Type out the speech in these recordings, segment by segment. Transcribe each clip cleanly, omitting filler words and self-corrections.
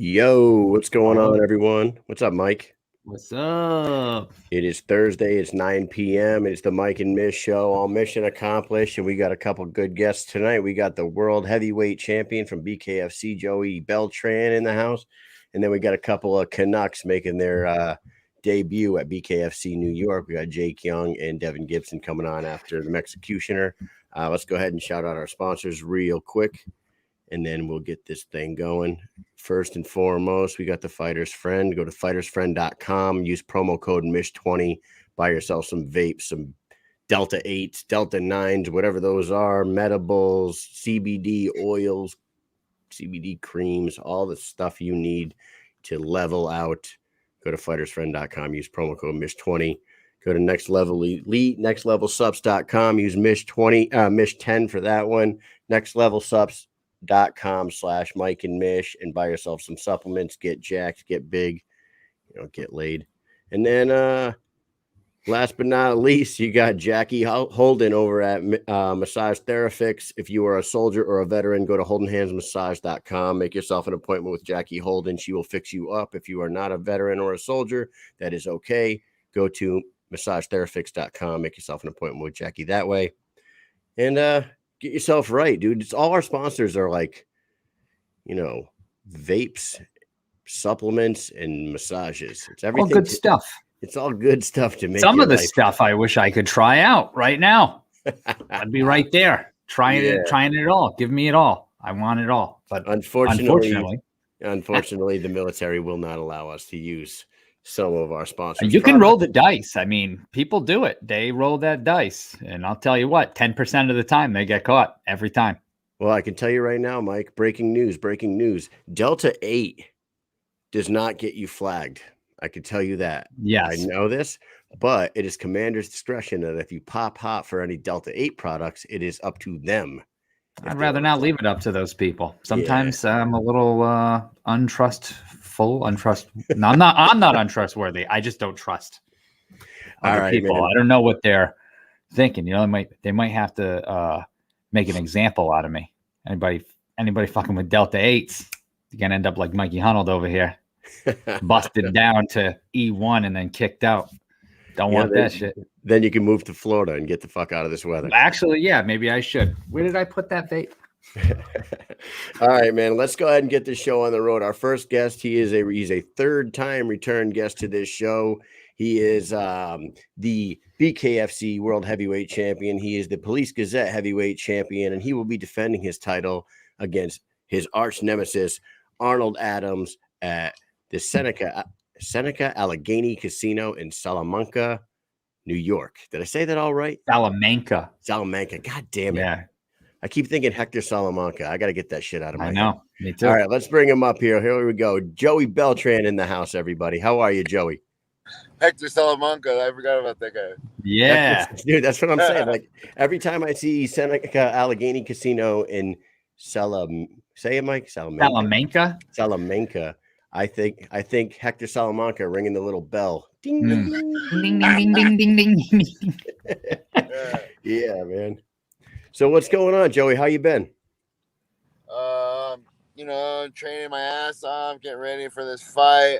Yo, what's going Oh, on, everyone? What's up, Mike? what's up? It is Thursday. It's 9 p.m. It's the Mike and Mish show. All mission accomplished, and we got a couple good guests tonight. We got the world heavyweight champion from BKFC, Joey Beltran, in the house, and then we got a couple of Canucks making their debut at BKFC New York. We got Jake Young and Devin Gibson coming on after the Executioner. Let's go ahead and shout out our sponsors real quick, and then we'll get this thing going. First and foremost, we got the Fighter's Friend. Go to fightersfriend.com, use promo code MISH20, buy yourself some vapes, some Delta 8s, Delta 9s, whatever those are, medibles, CBD oils, CBD creams, all the stuff you need to level out. Go to fightersfriend.com, use promo code MISH20. Go to Next Level Elite, nextlevelsups.com, use MISH20, MISH10 for that one. nextlevelsups.com/Mike and Mish, and buy yourself some supplements, get jacked, get big, get laid. And then last but not least, you got Jackie Holden over at Massage Therafix. If you are a soldier or a veteran, go to holdenhandsmassage.com. Make yourself an appointment with Jackie Holden. She will fix you up. If you are not a veteran or a soldier, that is okay. Go to massagetherafix.com. Make yourself an appointment with Jackie that way. And get yourself right, dude. It's all our sponsors are like, vapes, supplements, and massages. It's everything. All good stuff. It's all good stuff to make Some your of the life. stuff I wish I could try out right now. I'd be right there trying it all. Give me it all. I want it all. But unfortunately, the military will not allow us to use some of our sponsors. You can roll the dice. I mean, people do it. They roll that dice. And I'll tell you what, 10% of the time they get caught every time. Well, I can tell you right now, Mike, breaking news. Delta 8 does not get you flagged. I can tell you that. Yes. I know this, but it is commander's discretion that if you pop hot for any Delta 8 products, it is up to them. I'd rather not leave it up to those people. Sometimes I'm a little untrustful. No, I'm not untrustworthy. I just don't trust other people. Man. I don't know what they're thinking. They might have to make an example out of me. Anybody fucking with Delta 8s, you're gonna end up like Mikey Hunold over here. Busted down to E1 and then kicked out. Don't want that shit. Then you can move to Florida and get the fuck out of this weather. Actually, yeah, maybe I should. Where did I put that vape? All right, man. Let's go ahead and get this show on the road. Our first guest, he's a third-time return guest to this show. He is the BKFC World Heavyweight Champion. He is the Police Gazette Heavyweight Champion, and he will be defending his title against his arch nemesis, Arnold Adams, at the Seneca Allegheny Casino in Salamanca, New York. Did I say that all right? Salamanca. God damn it. Yeah. I keep thinking Hector Salamanca. I got to get that shit out of my head. I know. Me too. All right, let's bring him up here. Here we go. Joey Beltran in the house, everybody. How are you, Joey? Hector Salamanca. I forgot about that guy. Yeah. Dude, that's what I'm saying. Like, every time I see Seneca Allegheny Casino in say it, Mike? Salamanca. I think Hector Salamanca ringing the little bell. Ding, ding, ding, ding, ding, ding, ding, ding. Yeah, man. So what's going on, Joey? How you been? Training my ass off, getting ready for this fight.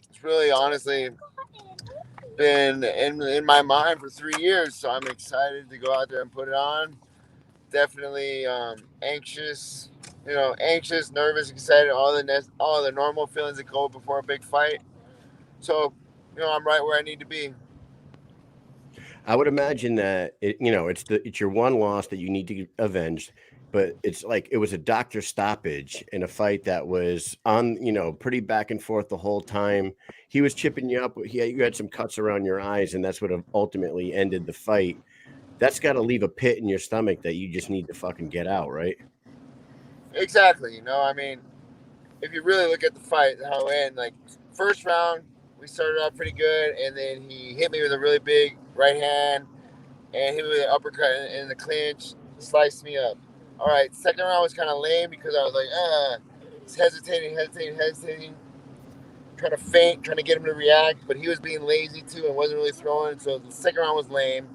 It's really honestly been in my mind for 3 years, so I'm excited to go out there and put it on. Definitely anxious, nervous, excited, all the normal feelings that go before a big fight. So, I'm right where I need to be. I would imagine that it's your one loss that you need to avenge, but it's like it was a doctor stoppage in a fight that was on, pretty back and forth the whole time. He was chipping you up. You had some cuts around your eyes, and that's what ultimately ended the fight. That's got to leave a pit in your stomach that you just need to fucking get out, right? Exactly. If you really look at the fight, how it ended, like first round, we started off pretty good, and then he hit me with a really big right hand and hit me with an uppercut in the clinch, sliced me up. All right, second round was kind of lame because I was like, hesitating, trying to feint, trying to get him to react, but he was being lazy too and wasn't really throwing, so the second round was lame.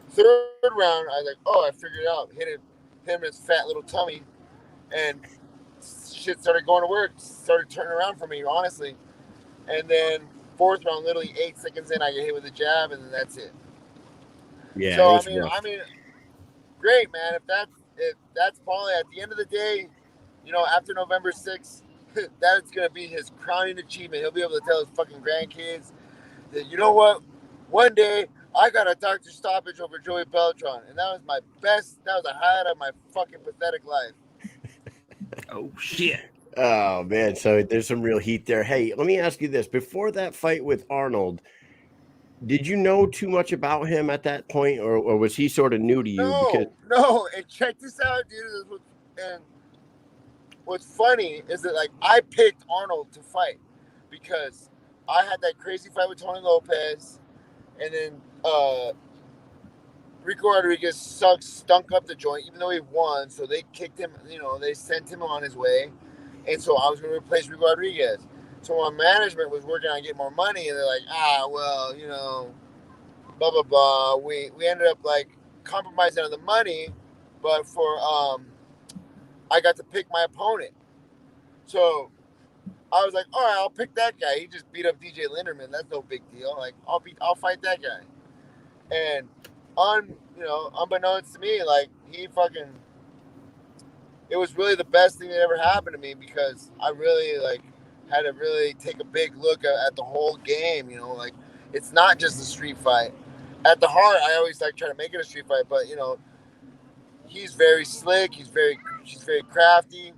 Third round, I was like, I figured it out. Hit him in his fat little tummy and shit started going to work, started turning around for me, honestly. And then 4th round, literally 8 seconds in, I get hit with a jab, and then that's it. Yeah. So I mean, great, man. If that's probably at the end of the day, after November 6th, that's gonna be his crowning achievement. He'll be able to tell his fucking grandkids that, you know what, one day I got a doctor stoppage over Joey Beltran, and that was my best. That was a highlight of my fucking pathetic life. Oh shit. Oh man, so there's some real heat there. Hey, let me ask you this: before that fight with Arnold, did you know too much about him at that point, or was he sort of new to you? Because No. And check this out, dude. And what's funny is that, like, I picked Arnold to fight because I had that crazy fight with Tony Lopez, and then Rico Rodriguez stunk up the joint, even though he won. So they kicked him. They sent him on his way, and so I was going to replace Rico Rodriguez. So my management was working on getting more money, and they're like, well, blah blah blah. We ended up like compromising on the money, but for I got to pick my opponent. So I was like, all right, I'll pick that guy. He just beat up DJ Linderman. That's no big deal. Like, I'll fight that guy. And unbeknownst to me, like, it was really the best thing that ever happened to me, because I really had to really take a big look at the whole game. Like, it's not just a street fight. At the heart, I always try to make it a street fight, but he's very slick. He's very crafty,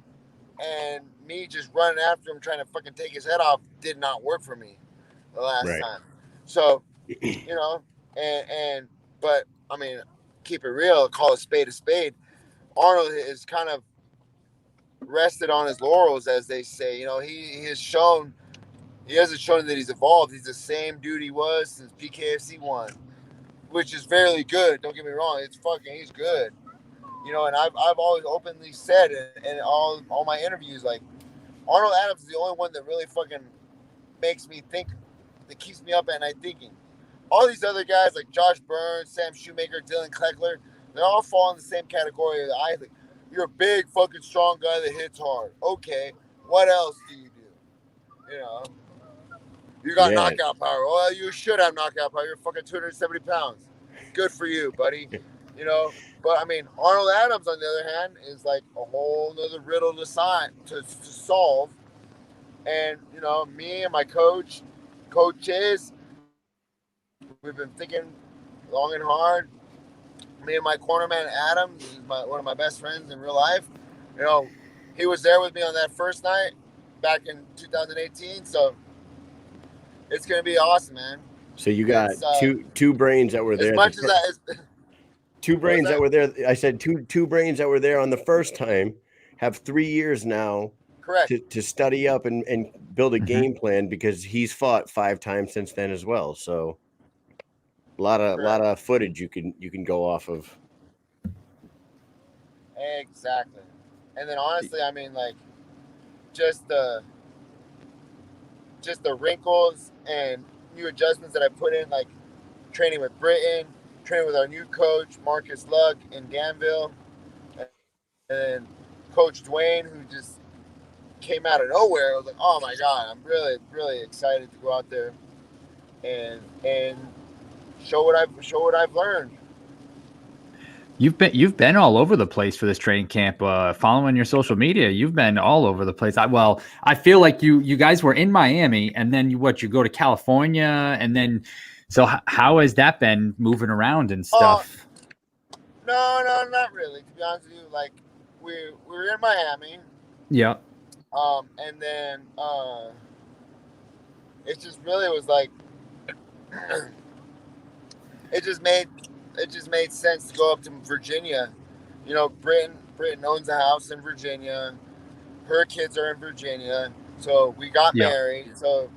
and me just running after him, trying to fucking take his head off, did not work for me the last time. So, but I mean, keep it real, call a spade a spade. Arnold is kind of rested on his laurels, as they say. He hasn't shown that he's evolved. He's the same dude he was since BKFC 1, which is very good. Don't get me wrong. He's good. And I've always openly said in all my interviews, like, Arnold Adams is the only one that really fucking makes me think, that keeps me up at night thinking. All these other guys like Josh Burns, Sam Shoemaker, Dylan Kleckler, they all fall in the same category. I think you're a big fucking strong guy that hits hard. Okay, what else do you do? You got knockout power. Well, you should have knockout power. You're fucking 270 pounds. Good for you, buddy. But I mean, Arnold Adams, on the other hand, is like a whole nother riddle to solve. And me and my coaches, we've been thinking long and hard. Me and my cornerman Adam, who's one of my best friends in real life. He was there with me on that first night back in 2018. So it's gonna be awesome, man. So you got two brains that were there. As much as two brains that were there. I said two brains that were there on the first time have 3 years now. Correct. To study up and build a game plan, because he's fought 5 times since then as well. So a lot of footage you can go off of. Exactly. And then honestly, I mean, like, just the wrinkles and new adjustments that I put in, like training with Britain, training with our new coach Marcus Luck in Danville, and then Coach Dwayne, who just came out of nowhere. I was like, oh my god, I'm really, really excited to go out there and show what I've learned. You've been all over the place for this training camp. Following your social media, you've been all over the place. I feel like you guys were in Miami, and then you go to California, and then so how has that been moving around and stuff? No, not really. To be honest with you, like we were in Miami. Yeah. And then it just really was like it just made sense to go up to Virginia. Britain owns a house in Virginia. Her kids are in Virginia. So we got married. So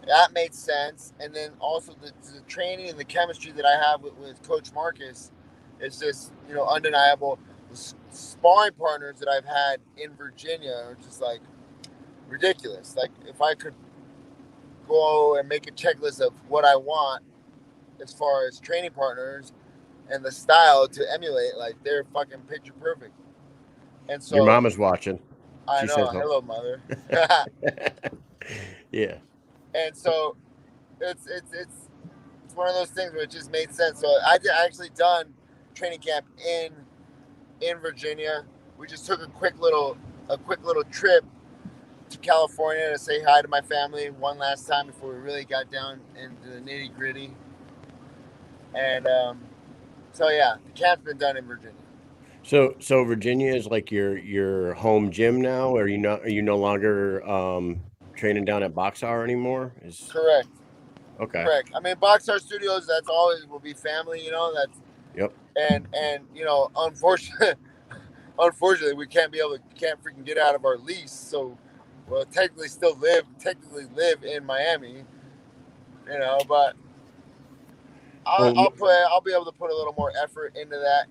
that made sense. And then also the training and the chemistry that I have with Coach Marcus is just, undeniable. The sparring partners that I've had in Virginia are just like ridiculous. Like, if I could go and make a checklist of what I want as far as training partners and the style to emulate, like, they're fucking picture perfect. And so your mama's watching. I She know. says, Hello, mother. yeah. And so it's one of those things where it just made sense. So I actually done training camp in Virginia. We just took a quick little trip to California to say hi to my family one last time before we really got down into the nitty gritty. And so yeah, the camp's been done in Virginia. So Virginia is like your home gym now, or are you no longer training down at Box Hour anymore? Correct. Okay. Correct. I mean, Boxstar Studios. That's always will be family. You know. That's Yep. and you know, unfortunately, we can't freaking get out of our lease. So, well, technically live in Miami. You know, but Well, I'll be able to put a little more effort into that,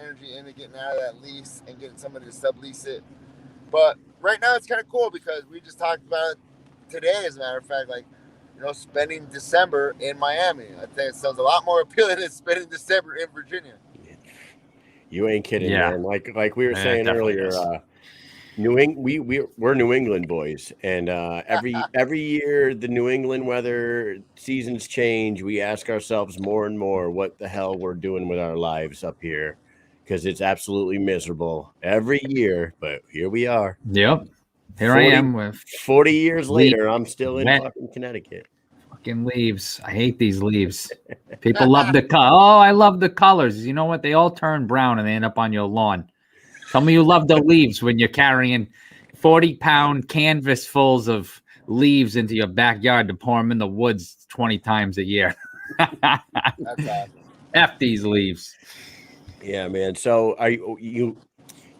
energy into getting out of that lease and getting somebody to sublease it. But right now it's kind of cool because we just talked about it today, as a matter of fact, like, you know, spending December in Miami. I think it sounds a lot more appealing than spending December in Virginia. you ain't kidding, Yeah. man. Like we were It saying definitely earlier, does. we're New England boys, and every year the New England weather seasons change. We ask ourselves more and more what the hell we're doing with our lives up here, because it's absolutely miserable every year. But here we are. Yep. Here 40, I am with 40 years leaves, later, I'm still in wet fucking Connecticut. fucking leaves. I hate these leaves. People love the color. Oh, I love the colors. You know what? They all turn brown and they end up on your lawn. Tell me you love the leaves when you're carrying 40-pound canvas fulls of leaves into your backyard to pour them in the woods 20 times a year. That's awesome. F these leaves. Yeah, man. So you've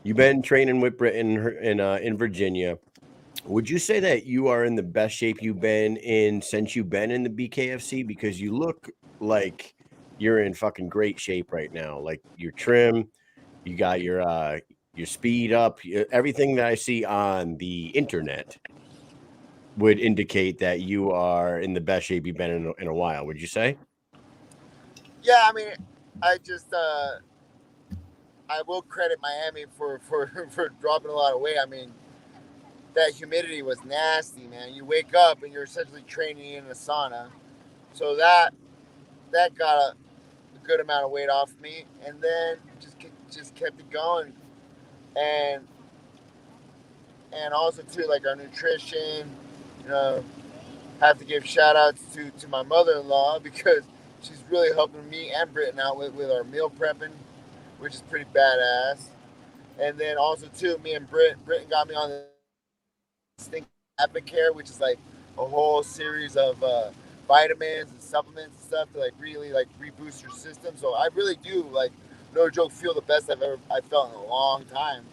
been training with Britain in Virginia. Would you say that you are in the best shape you've been in since you've been in the BKFC? Because you look like you're in fucking great shape right now. Like you're trim, you got your speed up. Everything that I see on the internet would indicate that you are in the best shape you've been in a while. Would you say? Yeah, I mean, I just I will credit Miami for for dropping a lot of weight. I mean, that humidity was nasty, man. You wake up and you're essentially training in a sauna, so that got a good amount of weight off me, and then just kept it going, and also too, like, our nutrition. You know, have to give shout outs to my mother-in-law because she's really helping me and Britton out with our meal prepping, which is pretty badass. And then also too, me and Britton got me on this thing, Epicare, which is like a whole series of vitamins and supplements and stuff to like really like reboost your system. So I really do, like, no joke, feel the best I felt in a long time.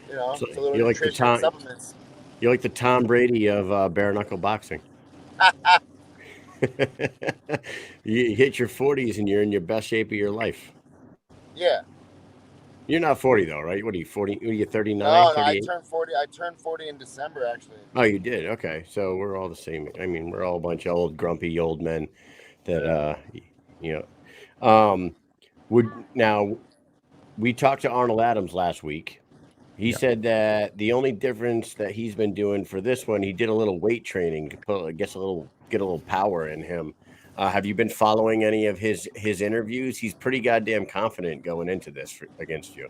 You know, So it's a little you're like the nutrition and supplements. you're like the Tom Brady of bare knuckle boxing. You hit your 40s and you're in your best shape of your life. Yeah. You're not 40 though, right? What are you, 40? Are you 39, No, I 38? turned 40. I turned 40 in December, actually. Oh, you did. Okay. So we're all the same. I mean, we're all a bunch of old grumpy old men that you know. Would now we talked to Arnold Adams last week. He said that the only difference that he's been doing for this one, he did a little weight training to put, I guess, get a little power in him. Have you been following any of his interviews? He's pretty goddamn confident going into this against you.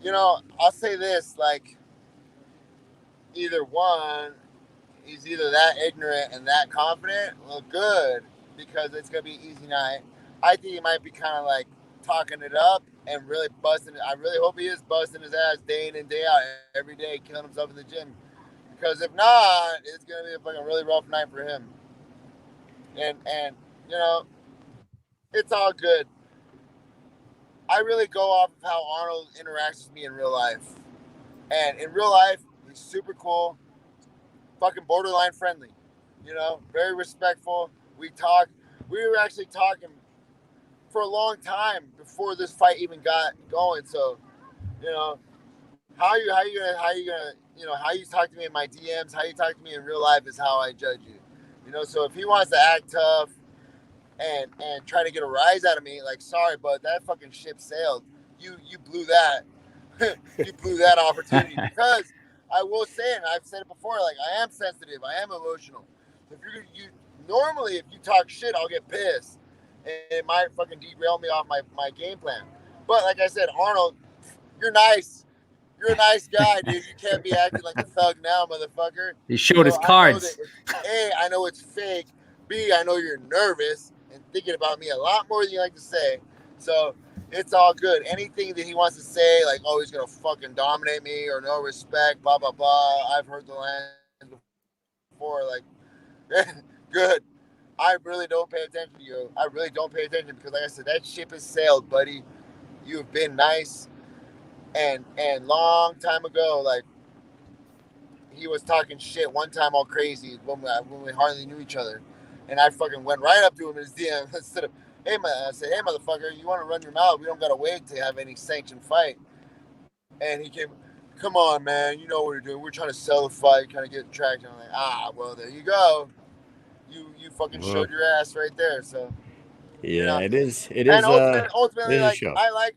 You know, I'll say this, like, either one, he's either that ignorant and that confident, well, good, because it's going to be an easy night. I think he might be kind of like talking it up and really busting it. I really hope he is busting his ass day in and day out every day, killing himself in the gym. Because if not, it's going to be a fucking really rough night for him. And you know, it's all good. I really go off of how Arnold interacts with me in real life. And in real life, he's super cool, fucking borderline friendly, you know, very respectful. We talk. We were actually talking for a long time before this fight even got going. So, you know, how you gonna how you talk to me in my DMs, how you talk to me in real life is how I judge you. You know, so if he wants to act tough and try to get a rise out of me, like, sorry, but that fucking ship sailed. You blew that. you blew that opportunity. Because I will say, and I've said it before, like I am sensitive, I am emotional. If you normally if you talk shit, I'll get pissed, and it might fucking derail me off my game plan. But like I said, Arnold, you're nice. You're a nice guy, dude. You can't be acting like a thug now, motherfucker. He showed his cards. I know it's fake. B, I know you're nervous and thinking about me a lot more than you like to say. So it's all good. Anything that he wants to say, like, oh, he's going to fucking dominate me or no respect, blah, blah, blah. I've heard the lines before. Like, good. I really don't pay attention to you. I really don't pay attention because, like I said, that ship has sailed, buddy. You have been nice. And long time ago, like, he was talking shit one time all crazy when we hardly knew each other. And I fucking went right up to him in his DM instead of, hey, man, I said, hey, motherfucker, you want to run your mouth? We don't got to wait to have any sanctioned fight. And he came, come on, man, you know what we're doing. We're trying to sell the fight, kind of get traction. I'm like, well, there you go. You fucking showed your ass right there. So, yeah, you know? it is. And ultimately, like, like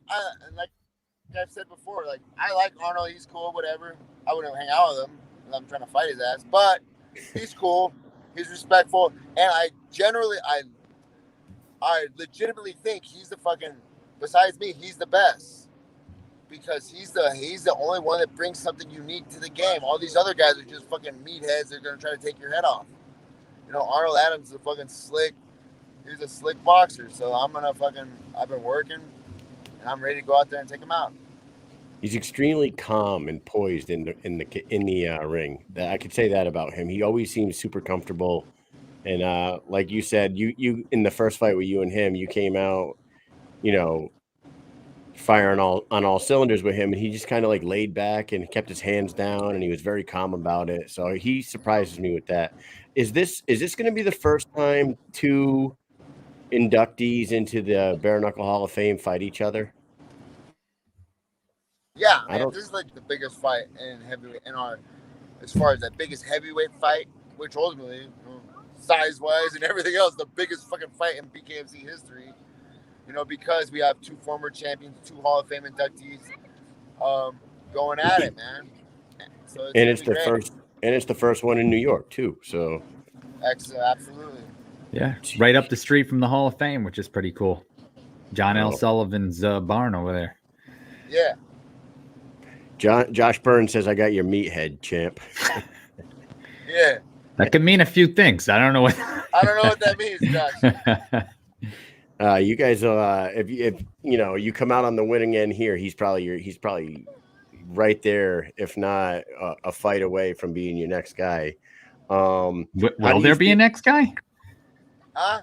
I've said before, like, I like Arnold. He's cool, whatever. I wouldn't hang out with him. I'm trying to fight his ass, but he's cool. He's respectful, and I legitimately think he's the fucking. Besides me, he's the best because he's the only one that brings something unique to the game. All these other guys are just fucking meatheads. They're gonna try to take your head off. You know, Arnold Adams is a fucking slick. He's a slick boxer. So I've been working, and I'm ready to go out there and take him out. He's extremely calm and poised in the ring. I could say that about him. He always seems super comfortable, and like you said, you in the first fight with you and him, you came out, you know, firing on all cylinders with him, and he just kind of like laid back and kept his hands down, and he was very calm about it. So he surprises me with that. Is this going to be the first time two inductees into the Bare Knuckle Hall of Fame fight each other? Yeah, man, this is like the biggest fight in heavyweight as far as that biggest heavyweight fight, which ultimately, size wise and everything else, the biggest fucking fight in BKFC history. You know, because we have two former champions, two Hall of Fame inductees, going at it, man. So it's the first one in New York too. So, absolutely. Yeah, right up the street from the Hall of Fame, which is pretty cool. John L. Sullivan's barn over there. Yeah. Josh Burns says, "I got your meathead, champ." Yeah. That could mean a few things. I don't know what that means, Josh. You guys, if you know you come out on the winning end here, he's probably right there, if not a fight away from being your next guy. Will there be a next guy?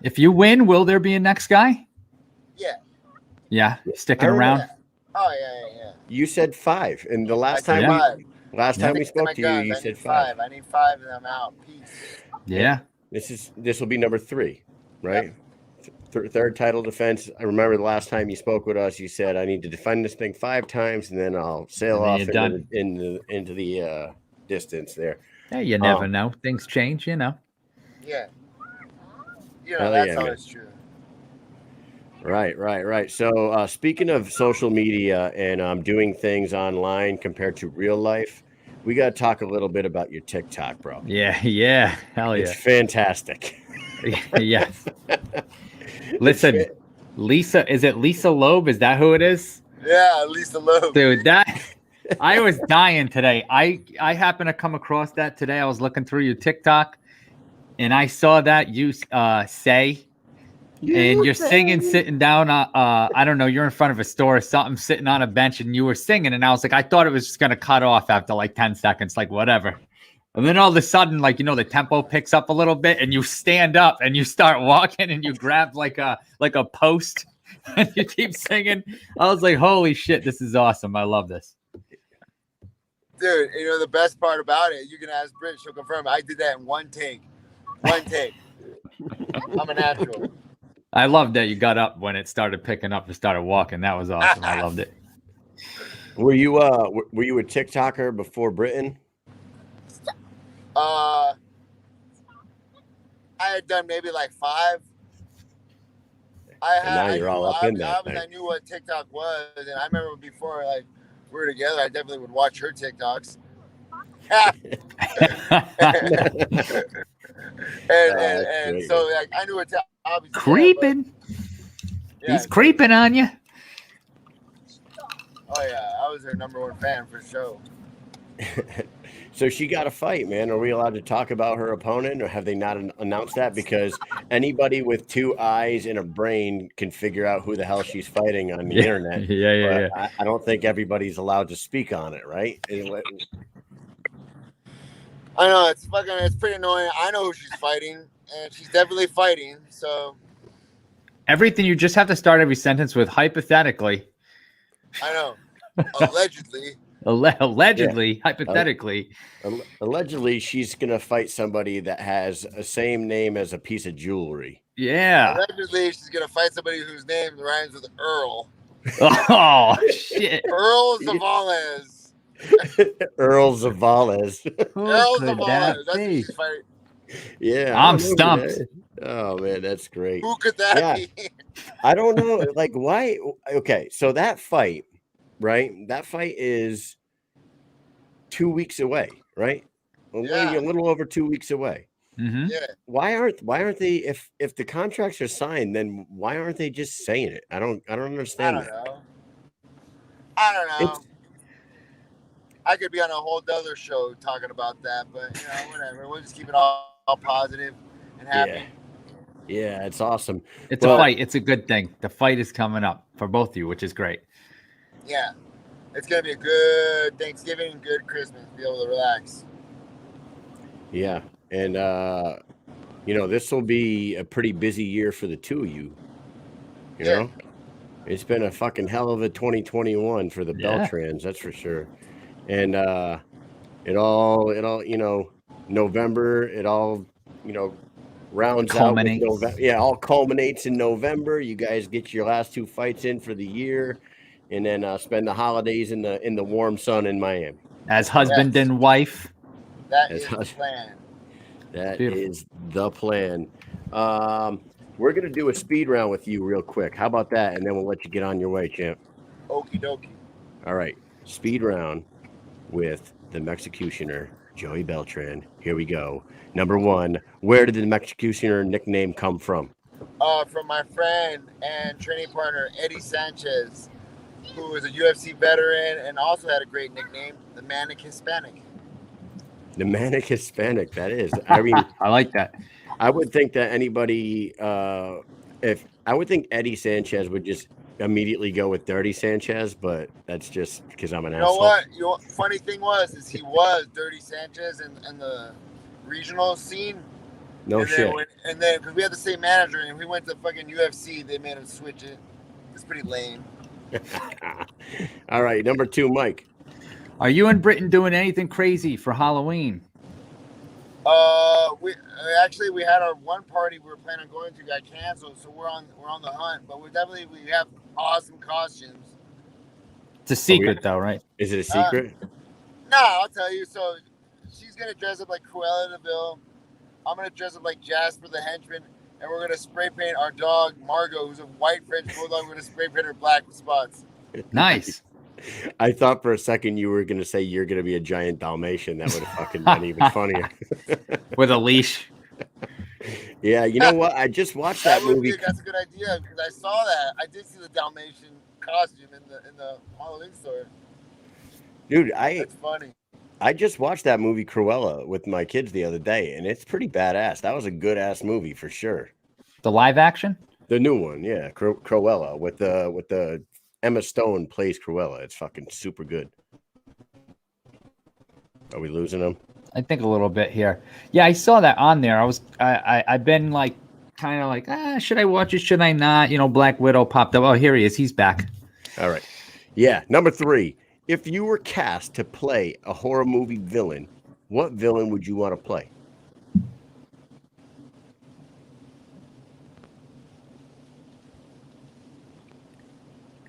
If you win, will there be a next guy? Yeah. Yeah, sticking around. Yeah. Oh yeah. You said 5, and the last time we spoke to you, you said 5. I need 5, and I'm out. Peace. Yeah. This will be number 3, right? Yep. Third title defense. I remember the last time you spoke with us, you said I need to defend this thing 5 times, and then I'll sail off into the distance there. Yeah, you never know. Things change, you know. Yeah. You know, that's always true. Right. So speaking of social media and doing things online compared to real life, we got to talk a little bit about your TikTok, bro. Yeah. Hell yeah. It's fantastic. Yes. Listen, Lisa, is it Lisa Loeb? Is that who it is? Yeah, Lisa Loeb. Dude, I was dying today. I happened to come across that today. I was looking through your TikTok, and I saw that you say. And you're singing, sitting down. I don't know. You're in front of a store or something, sitting on a bench, and you were singing. And I was like, I thought it was just gonna cut off after like 10 seconds, like whatever. And then all of a sudden, like the tempo picks up a little bit, and you stand up and you start walking, and you grab like a post, and you keep singing. I was like, holy shit, this is awesome. I love this. Dude, the best part about it, you can ask Britt, she'll confirm. I did that in one take. I'm a natural. I loved that you got up when it started picking up and started walking. That was awesome. I loved it. Were you a TikToker before Britain? I had done maybe like 5. Now you're all up in that. I knew what TikTok was, and I remember before, like, we were together, I definitely would watch her TikToks. and so like I knew it obviously creeping. He's creeping on you. Oh yeah, I was her #1 fan for sure. So she got a fight, man. Are we allowed to talk about her opponent, or have they not announced that? Because anybody with 2 eyes and a brain can figure out who the hell she's fighting on the internet. Yeah. I don't think everybody's allowed to speak on it, right? I know it's pretty annoying. I know who she's fighting, and she's definitely fighting. So everything, you just have to start every sentence with hypothetically. I know. Allegedly. Allegedly, hypothetically. Allegedly, she's gonna fight somebody that has the same name as a piece of jewelry. Yeah. Allegedly, she's gonna fight somebody whose name rhymes with Earl. Oh shit. Earl Zavales. Earl Zavales. Earl Zavales. That's who she's fighting. Yeah. I'm stumped. Oh man, that's great. Who could that be? I don't know. Like, why? Okay, so that fight, right? That fight is 2 weeks away, right? A little over 2 weeks away. Mm-hmm. Yeah. Why aren't they? If the contracts are signed, then why aren't they just saying it? I don't understand. I don't know. I could be on a whole other show talking about that, but whatever. We'll just keep it all positive and happy. Yeah, it's awesome. It's a fight. It's a good thing. The fight is coming up for both of you, which is great. Yeah. It's going to be a good Thanksgiving, good Christmas. Be able to relax. Yeah. And, this will be a pretty busy year for the two of you. You know? It's been a fucking hell of a 2021 for the Beltrans, that's for sure. And it all, November, it all, rounds culminates. Out with November. Yeah, all culminates in November. You guys get your last 2 fights in for the year, and then spend the holidays in the warm sun in Miami. As husband and wife. That is the plan. That is the plan. We're gonna do a speed round with you real quick. How about that? And then we'll let you get on your way, champ. Okie dokie. All right, speed round with the Mexicutioner, Joey Beltran. Here we go. Number 1, where did the Mexicutioner nickname come from? From my friend and training partner, Eddie Sanchez, who is a UFC veteran and also had a great nickname, the Manic Hispanic. The Manic Hispanic, that is. I mean, I like that. I would think that anybody, I would think Eddie Sanchez would just immediately go with Dirty Sanchez, but that's just because I'm an asshole. You know what? Funny thing was he was Dirty Sanchez in the regional scene. No shit. And then because we had the same manager, and we went to fucking UFC, they made him switch it. It's pretty lame. All right, number 2, Mike. Are you and Britain doing anything crazy for Halloween? We had our one party we were planning on going to got canceled, so we're on the hunt. But we have awesome costumes. It's a secret, though, right? Is it a secret? No, I'll tell you. So she's gonna dress up like Cruella de Vil. I'm gonna dress up like Jasper the Henchman, and we're gonna spray paint our dog Margot, who's a white French bulldog. We're gonna spray paint her black spots. Nice. I thought for a second you were gonna say you're gonna be a giant Dalmatian. That would have fucking been even funnier. With a leash. Yeah, you know what? I just watched that movie. That's a good idea because I saw that. I did see the Dalmatian costume in the Halloween store. Dude, that's funny. I just watched that movie Cruella with my kids the other day, and it's pretty badass. That was a good ass movie for sure. The live action? The new one, yeah, Cruella with the Emma Stone plays Cruella. It's fucking super good. Are we losing them? I think a little bit here. Yeah, I saw that on there. I've been like kind of like, should I watch it? Should I not? Black Widow popped up. Oh, here he is. He's back. All right. Yeah. Number 3. If you were cast to play a horror movie villain, what villain would you want to play?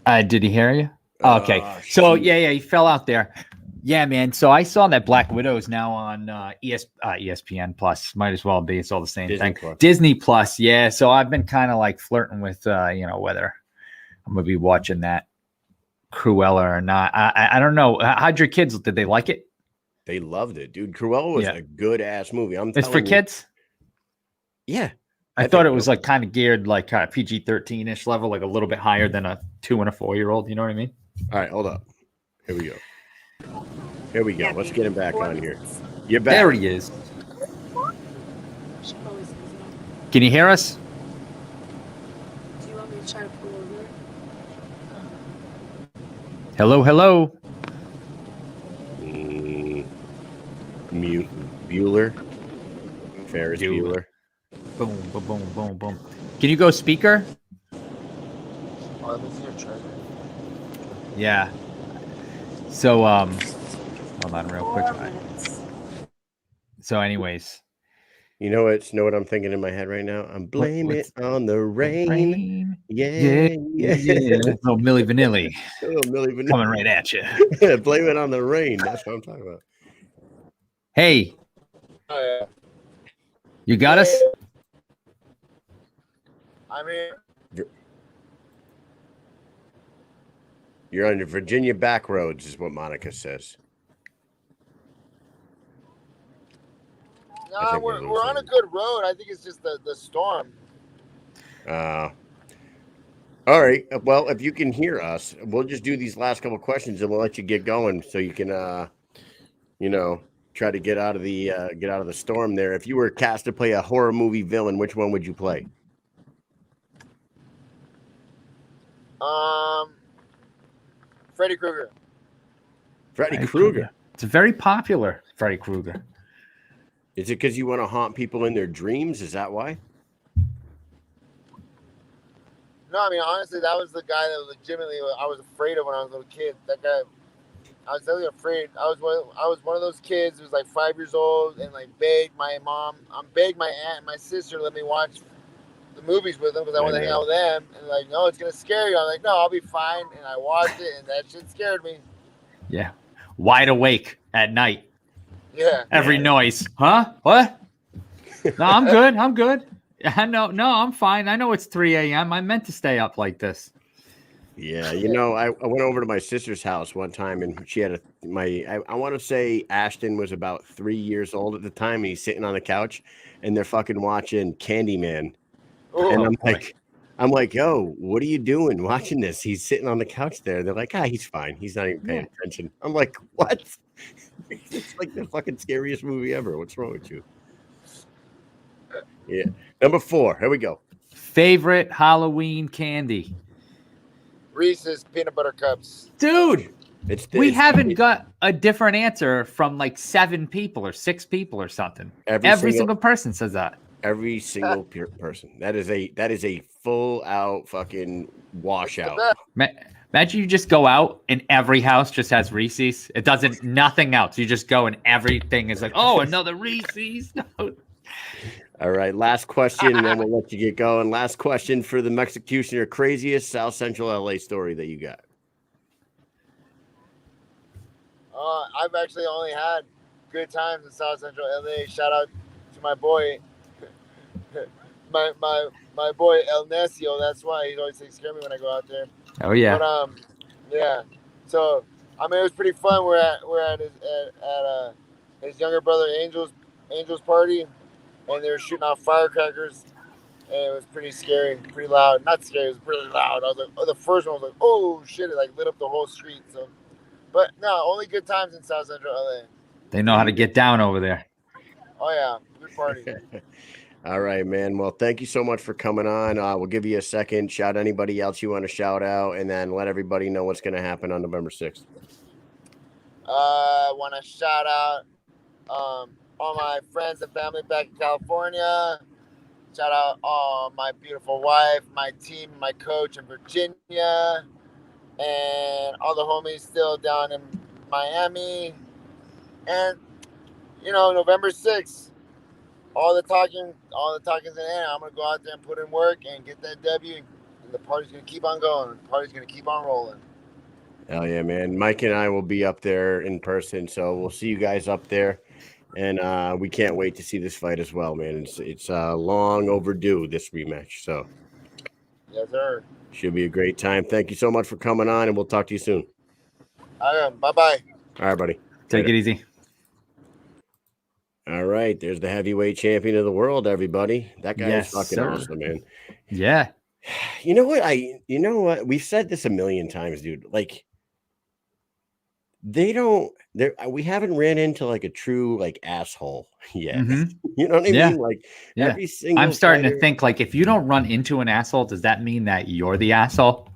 Did he hear you? Okay. So yeah, he fell out there. Yeah, man. So I saw that Black Widow is now on ESPN Plus. Might as well be. It's all the same thing. Disney Plus. Yeah. So I've been kind of like flirting with, whether I'm gonna be watching that. Cruella or not. I don't know. How'd your kids? Did they like it? They loved it, dude. Cruella was a good ass movie. It's for kids. Yeah, I thought it was like kind of geared like PG-13 ish level, like a little bit higher than a 2 and a 4-year-old. You know what I mean? All right, hold up. Here we go. Let's get him back on here. You're back. There he is. Can you hear us? Do you want me to try to pull over? Hello. Bueller. Ferris Bueller. Boom, boom, boom, boom, boom. Can you go speaker? Let me see your treasure. Yeah. So, hold on real quick. So anyways. You know what I'm thinking in my head right now? I'm blaming it on the rain. Yeah. Little Milli Vanilli. Vanilli. Coming right at you. Blame it on the rain. That's what I'm talking about. Hey. Oh, yeah. You got us? I'm here. You're on the Virginia back roads, is what Monica says. No, we're on a good road. I think it's just the storm. All right. Well, if you can hear us, we'll just do these last couple questions and we'll let you get going so you can try to get out of the storm there. If you were cast to play a horror movie villain, which one would you play? Freddy Krueger. Freddy Krueger. It's very popular, Freddy Krueger. Is it because you want to haunt people in their dreams? Is that why? No, I mean, honestly, that was the guy that legitimately I was afraid of when I was a little kid. That guy, I was really afraid. I was one of those kids who was like 5 years old and like begged my mom, begged my aunt and my sister to let me watch the movies with them because I want to hang out with them. And like, no, it's going to scare you. I'm like, no, I'll be fine. And I watched it and that shit scared me. Yeah. Wide awake at night. Yeah. Every noise. Huh? What? No, I'm good. I know. No, I'm fine. I know it's 3 a.m. I meant to stay up like this. Yeah. I went over to my sister's house one time and she had I want to say Ashton was about 3 years old at the time. And he's sitting on the couch and they're fucking watching Candyman. Ooh, and I'm like, yo, what are you doing watching this? He's sitting on the couch there. They're like, he's fine. He's not even paying attention. I'm like, what? It's like the fucking scariest movie ever. What's wrong with you? Yeah. Number 4. Here we go. Favorite Halloween candy? Reese's peanut butter cups. Dude, we haven't got a different answer from like 7 people or 6 people or something. Every single person says that. Every single person. That is a full out fucking washout. Imagine you just go out and every house just has Reese's. It doesn't nothing else. You just go and everything is like, oh, another Reese's. All right, last question, and then we'll let you get going. Last question for the Mexicutioner, craziest South Central LA story that you got. I've actually only had good times in South Central LA. Shout out to my boy, my boy El Necio. That's why he always takes care of me when I go out there. Oh yeah. But yeah. So I mean, it was pretty fun. We're at his younger brother Angel's party, and they were shooting off firecrackers, and it was pretty scary, pretty loud. Not scary, it was really loud. I was like, the first one was like, oh shit! It like lit up the whole street. So, but no, only good times in South Central LA. They know how to get down over there. Oh yeah, good party. All right, man. Well, thank you so much for coming on. We'll give you a second. Shout anybody else you want to shout out, and then let everybody know what's going to happen on November 6th. I want to shout out all my friends and family back in California. Shout out all my beautiful wife, my team, my coach in Virginia, and all the homies still down in Miami. And November 6th. All the talking's in there. I'm gonna go out there and put in work and get that W, and the party's gonna keep on going. The party's gonna keep on rolling. Hell yeah, man! Mike and I will be up there in person, so we'll see you guys up there, and we can't wait to see this fight as well, man. It's long overdue, this rematch. So yes, sir. Should be a great time. Thank you so much for coming on, and we'll talk to you soon. Bye-bye. All right, buddy. Take it easy. All right, there's the heavyweight champion of the world, everybody. That guy is fucking awesome, man. Yeah. You know what? We've said this a million times, dude. Like, we haven't ran into like a true like asshole yet. You know what I mean? Like every single I'm starting to think like if you don't run into an asshole, does that mean that you're the asshole?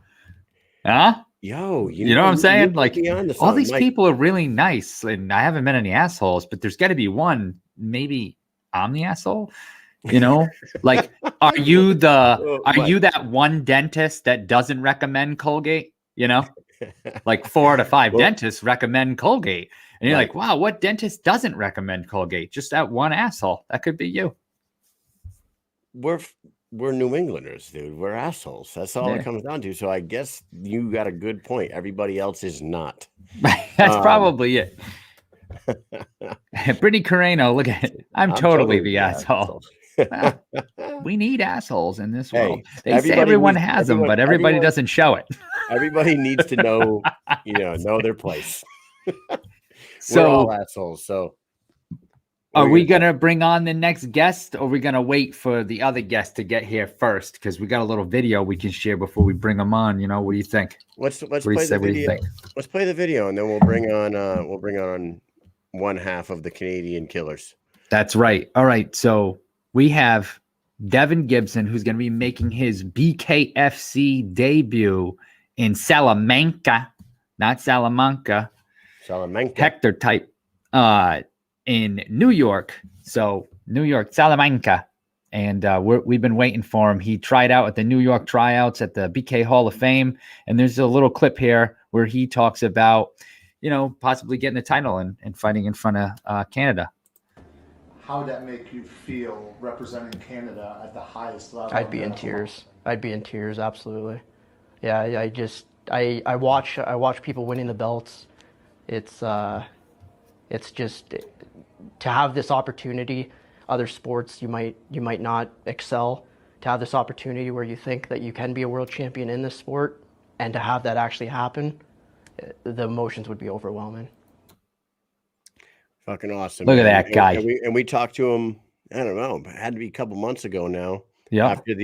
Huh? Yo, you know what I'm saying? Like all these Mike, people are really nice, and I haven't met any assholes, but there's got to be one. Maybe I'm the asshole. You know, like are you that one dentist that doesn't recommend Colgate? You know, like 4 out of 5 dentists recommend Colgate, and you're like, wow, what dentist doesn't recommend Colgate? Just that one asshole. That could be you. We're New Englanders, dude. We're assholes. That's all it comes down to. So I guess you got a good point. Everybody else is not. That's probably it. Brittany Carreno, look at it. I'm totally the asshole. We need assholes in this world. They say everyone has them, but everybody doesn't show it. Everybody needs to know, know their place. So we're all assholes. So are we going to bring on the next guest, or are we going to wait for the other guest to get here first? Because we got a little video we can share before we bring them on. You know, what do you think? Let's play the video. Let's play the video, and then we'll bring on one half of the Canadian Killers. That's right. All right. So we have Devin Gibson, who's going to be making his BKFC debut in Salamanca, not Salamanca. Salamanca. Hector type. In New York. So New York, Salamanca. And we've been waiting for him. He tried out at the New York tryouts at the BK Hall of Fame. And there's a little clip here where he talks about, possibly getting the title and fighting in front of Canada. How would that make you feel representing Canada at the highest level? I'd be in tears. Absolutely. Yeah, I watch people winning the belts. It's just to have this opportunity. Other sports you might not excel. To have this opportunity where you think that you can be a world champion in this sport, and to have that actually happen, the emotions would be overwhelming. Fucking awesome. Look at that guy. And we talked to him, I don't know, it had to be a couple months ago now. Yeah. After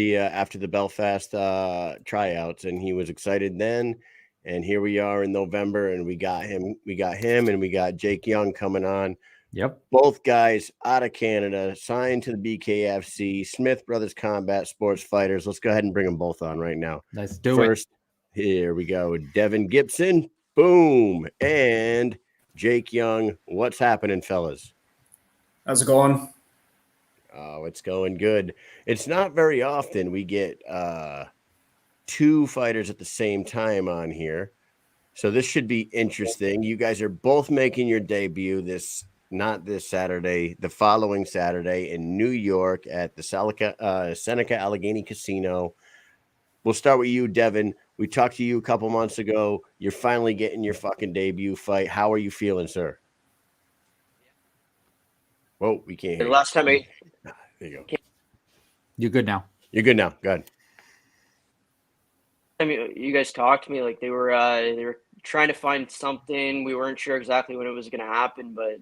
the Belfast tryouts, and he was excited then. And here we are in November, and we got him, and we got Jake Young coming on. Yep. Both guys out of Canada, signed to the BKFC, Smith Brothers Combat Sports Fighters. Let's go ahead and bring them both on right now. Let's do it. First, here we go. Devin Gibson, boom, and Jake Young. What's happening, fellas? How's it going? Oh, it's going good. It's not very often we get 2 fighters at the same time on here. So this should be interesting. You guys are both making your debut not this Saturday, the following Saturday in New York at the Seneca Allegheny Casino. We'll start with you, Devin. We talked to you a couple months ago. You're finally getting your fucking debut fight. How are you feeling, sir? Whoa, we can't hear you. Last time there you go. You're good now. You're good now. Go ahead. I mean, you guys talked to me like they were trying to find something. We weren't sure exactly when it was going to happen, but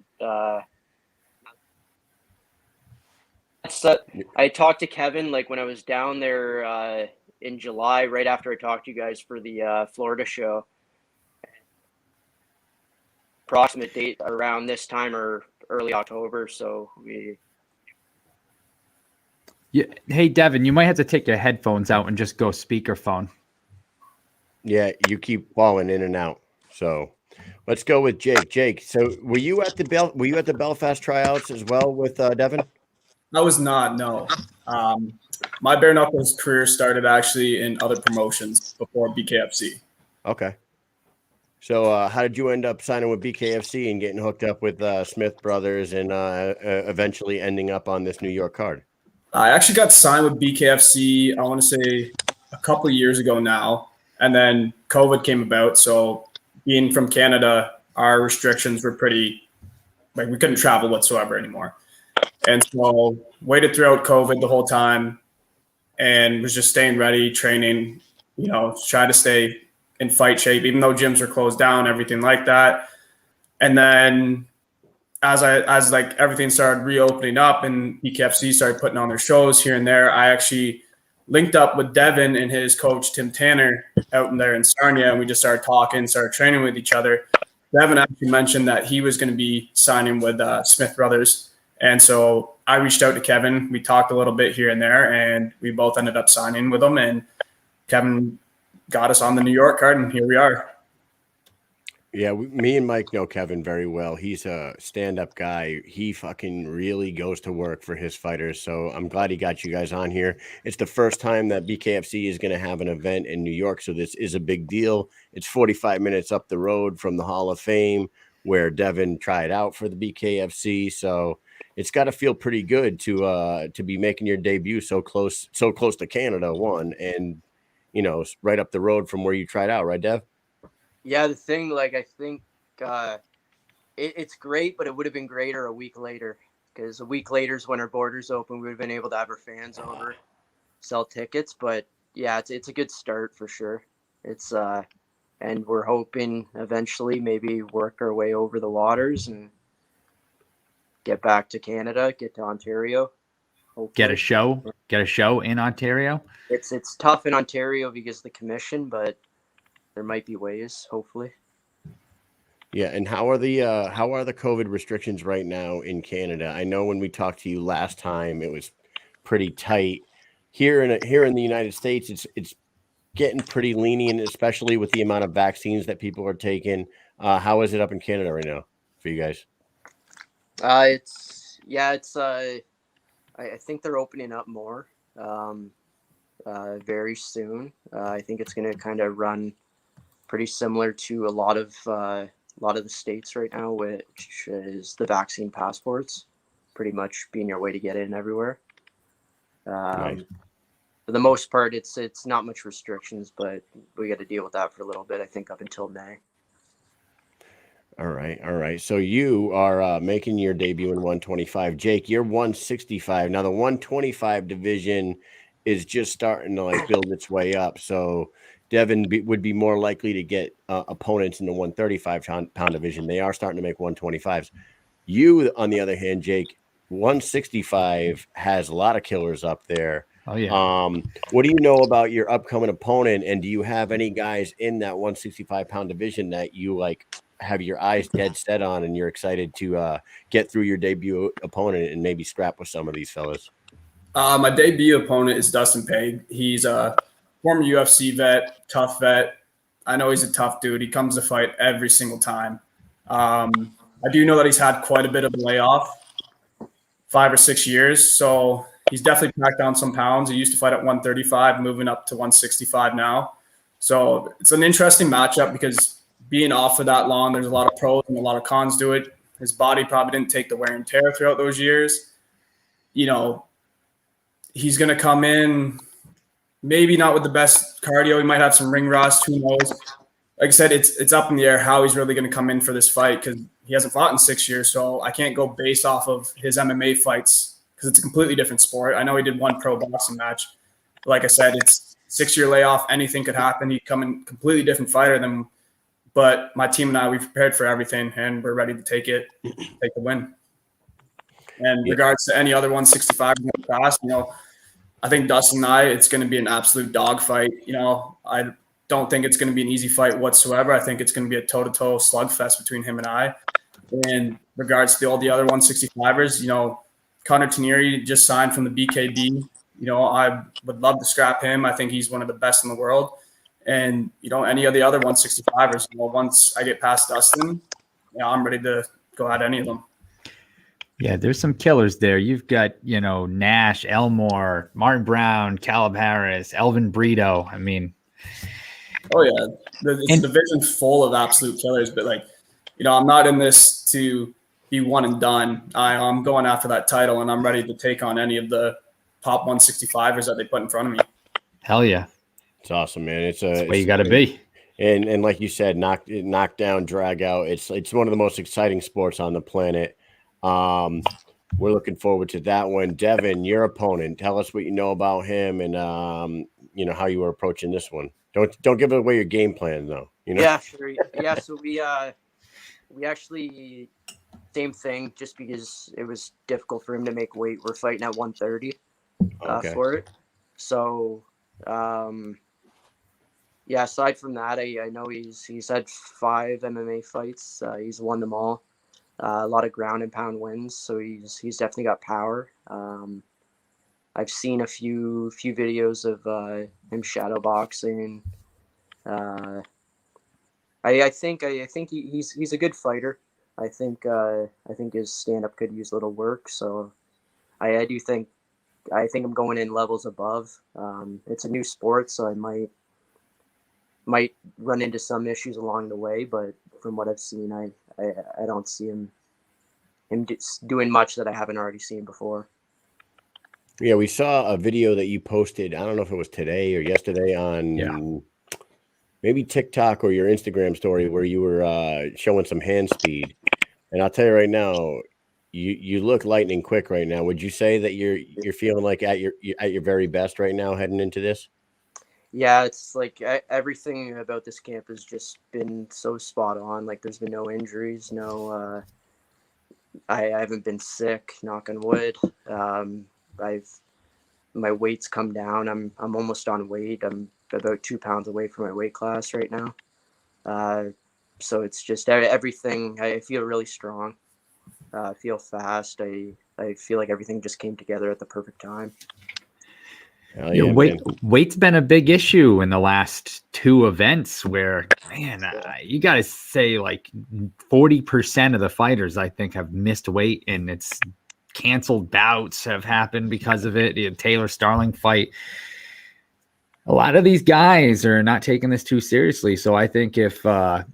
I talked to Kevin like when I was down there in July, right after I talked to you guys for the Florida show. Approximate date around this time or early October. So we. Yeah. Hey, Devin, you might have to take your headphones out and just go speakerphone. Yeah, you keep falling in and out. So let's go with Jake. Jake, so were you at the Belfast tryouts as well with Devin? I was not, no. My bare knuckles career started actually in other promotions before BKFC. Okay. So how did you end up signing with BKFC and getting hooked up with Smith Brothers and eventually ending up on this New York card? I actually got signed with BKFC, I want to say a couple of years ago now. And then COVID came about. So being from Canada, our restrictions were pretty, like we couldn't travel whatsoever anymore. And so waited throughout COVID the whole time and was just staying ready, training. try to stay in fight shape, even though gyms are closed down, everything like that. And then as like everything started reopening up and BKFC started putting on their shows here and there, I actually linked up with Devin and his coach, Tim Tanner, out in there in Sarnia, and we just started talking, started training with each other. Devin actually mentioned that he was going to be signing with Smith Brothers. And so I reached out to Kevin. We talked a little bit here and there, and we both ended up signing with him. And Kevin got us on the New York card, and here we are. Yeah, me and Mike know Kevin very well. He's a stand-up guy. He fucking really goes to work for his fighters. So I'm glad he got you guys on here. It's the first time that BKFC is going to have an event in New York, so this is a big deal. It's 45 minutes up the road from the Hall of Fame where Devin tried out for the BKFC. So it's got to feel pretty good to be making your debut so close to Canada, one, and right up the road from where you tried out, right, Dev? Yeah, the thing, like, I think it's great, but it would have been greater a week later, because a week later is when our borders open. We would have been able to have our fans over, sell tickets. But yeah, it's a good start for sure. It's and we're hoping eventually maybe work our way over the waters and get back to Canada, get to Ontario. Hopefully. Get a show in Ontario. It's tough in Ontario because of the commission, but there might be ways, hopefully. Yeah, and how are the COVID restrictions right now in Canada? I know when we talked to you last time, it was pretty tight. Here in the United States, it's getting pretty lenient, especially with the amount of vaccines that people are taking. How is it up in Canada right now for you guys? I think they're opening up more very soon. I think it's going to kind of run pretty similar to a lot of the states right now, which is the vaccine passports, pretty much being your way to get in everywhere. Nice. For the most part, it's not much restrictions, but we got to deal with that for a little bit, I think, up until May. All right. So you are making your debut in 125. Jake, you're 165. Now the 125 division is just starting to build its way up. So Devin would be more likely to get opponents in the 135 pound division. They are starting to make 125s. You, on the other hand, Jake, 165 has a lot of killers up there. Oh yeah. What do you know about your upcoming opponent, and do you have any guys in that 165 pound division that you have your eyes dead set on, and you're excited to get through your debut opponent and maybe scrap with some of these fellas? My debut opponent is Dustin Page. He's a former UFC vet, tough vet. I know he's a tough dude. He comes to fight every single time. I do know that he's had quite a bit of a layoff, 5 or 6 years. So he's definitely packed down some pounds. He used to fight at 135, moving up to 165 now. So it's an interesting matchup because being off for that long, there's a lot of pros and a lot of cons to it. His body probably didn't take the wear and tear throughout those years. He's going to come in maybe not with the best cardio. He might have some ring rust. Who knows? Like I said, it's up in the air how he's really going to come in for this fight because he hasn't fought in 6 years. So I can't go based off of his MMA fights because it's a completely different sport. I know he did one pro boxing match. Like I said, it's 6-year layoff. Anything could happen. He'd come in completely different fighter than. But my team and I, we prepared for everything, and we're ready to take the win. And regards to any other 165 in the past, I think Dustin and I, it's going to be an absolute dogfight. I don't think it's going to be an easy fight whatsoever. I think it's going to be a toe-to-toe slugfest between him and I. In regards to all the other 165ers, Connor Tanieri just signed from the BKB. I would love to scrap him. I think he's one of the best in the world. And, any of the other 165ers, once I get past Dustin, I'm ready to go at any of them. Yeah, there's some killers there. You've got, Nash, Elmore, Martin Brown, Caleb Harris, Elvin Brito. I mean. Oh, yeah. It's a division full of absolute killers. But, I'm not in this to be one and done. I'm going after that title, and I'm ready to take on any of the top 165ers that they put in front of me. Hell yeah. It's awesome, man. It's where you got to be. And like you said, knock down, drag out. It's one of the most exciting sports on the planet. We're looking forward to that one. Devin, your opponent, tell us what you know about him and you know, how you were approaching this one. Don't give away your game plan though. You know? Yeah, sure. Yeah, so we actually same thing. Just because it was difficult for him to make weight, we're fighting at 130 for it. So, yeah. Aside from that, I know he's had 5 MMA fights. He's won them all. A lot of ground and pound wins, so he's definitely got power. I've seen a few videos of him shadow boxing. I think he's a good fighter. I think his stand up could use a little work. So I think I'm going in levels above. It's a new sport, so I might run into some issues along the way. But from what I've seen, I don't see him doing much that I haven't already seen before. Yeah, we saw a video that you posted. I don't know if it was today or yesterday on maybe TikTok or your Instagram story where you were showing some hand speed. And I'll tell you right now, you look lightning quick right now. Would you say that you're feeling like at your very best right now heading into this? Yeah, it's like everything about this camp has just been so spot on. Like there's been no injuries, no. I haven't been sick, knock on wood. My weight's come down. I'm almost on weight. I'm about 2 pounds away from my weight class right now. So it's just everything. I feel really strong. I feel fast. I feel like everything just came together at the perfect time. Weight's been a big issue in the last 2 events where, man, you got to say like 40% of the fighters, I think, have missed weight, and it's canceled bouts have happened because of it. The Taylor Starling fight. A lot of these guys are not taking this too seriously. So I think if,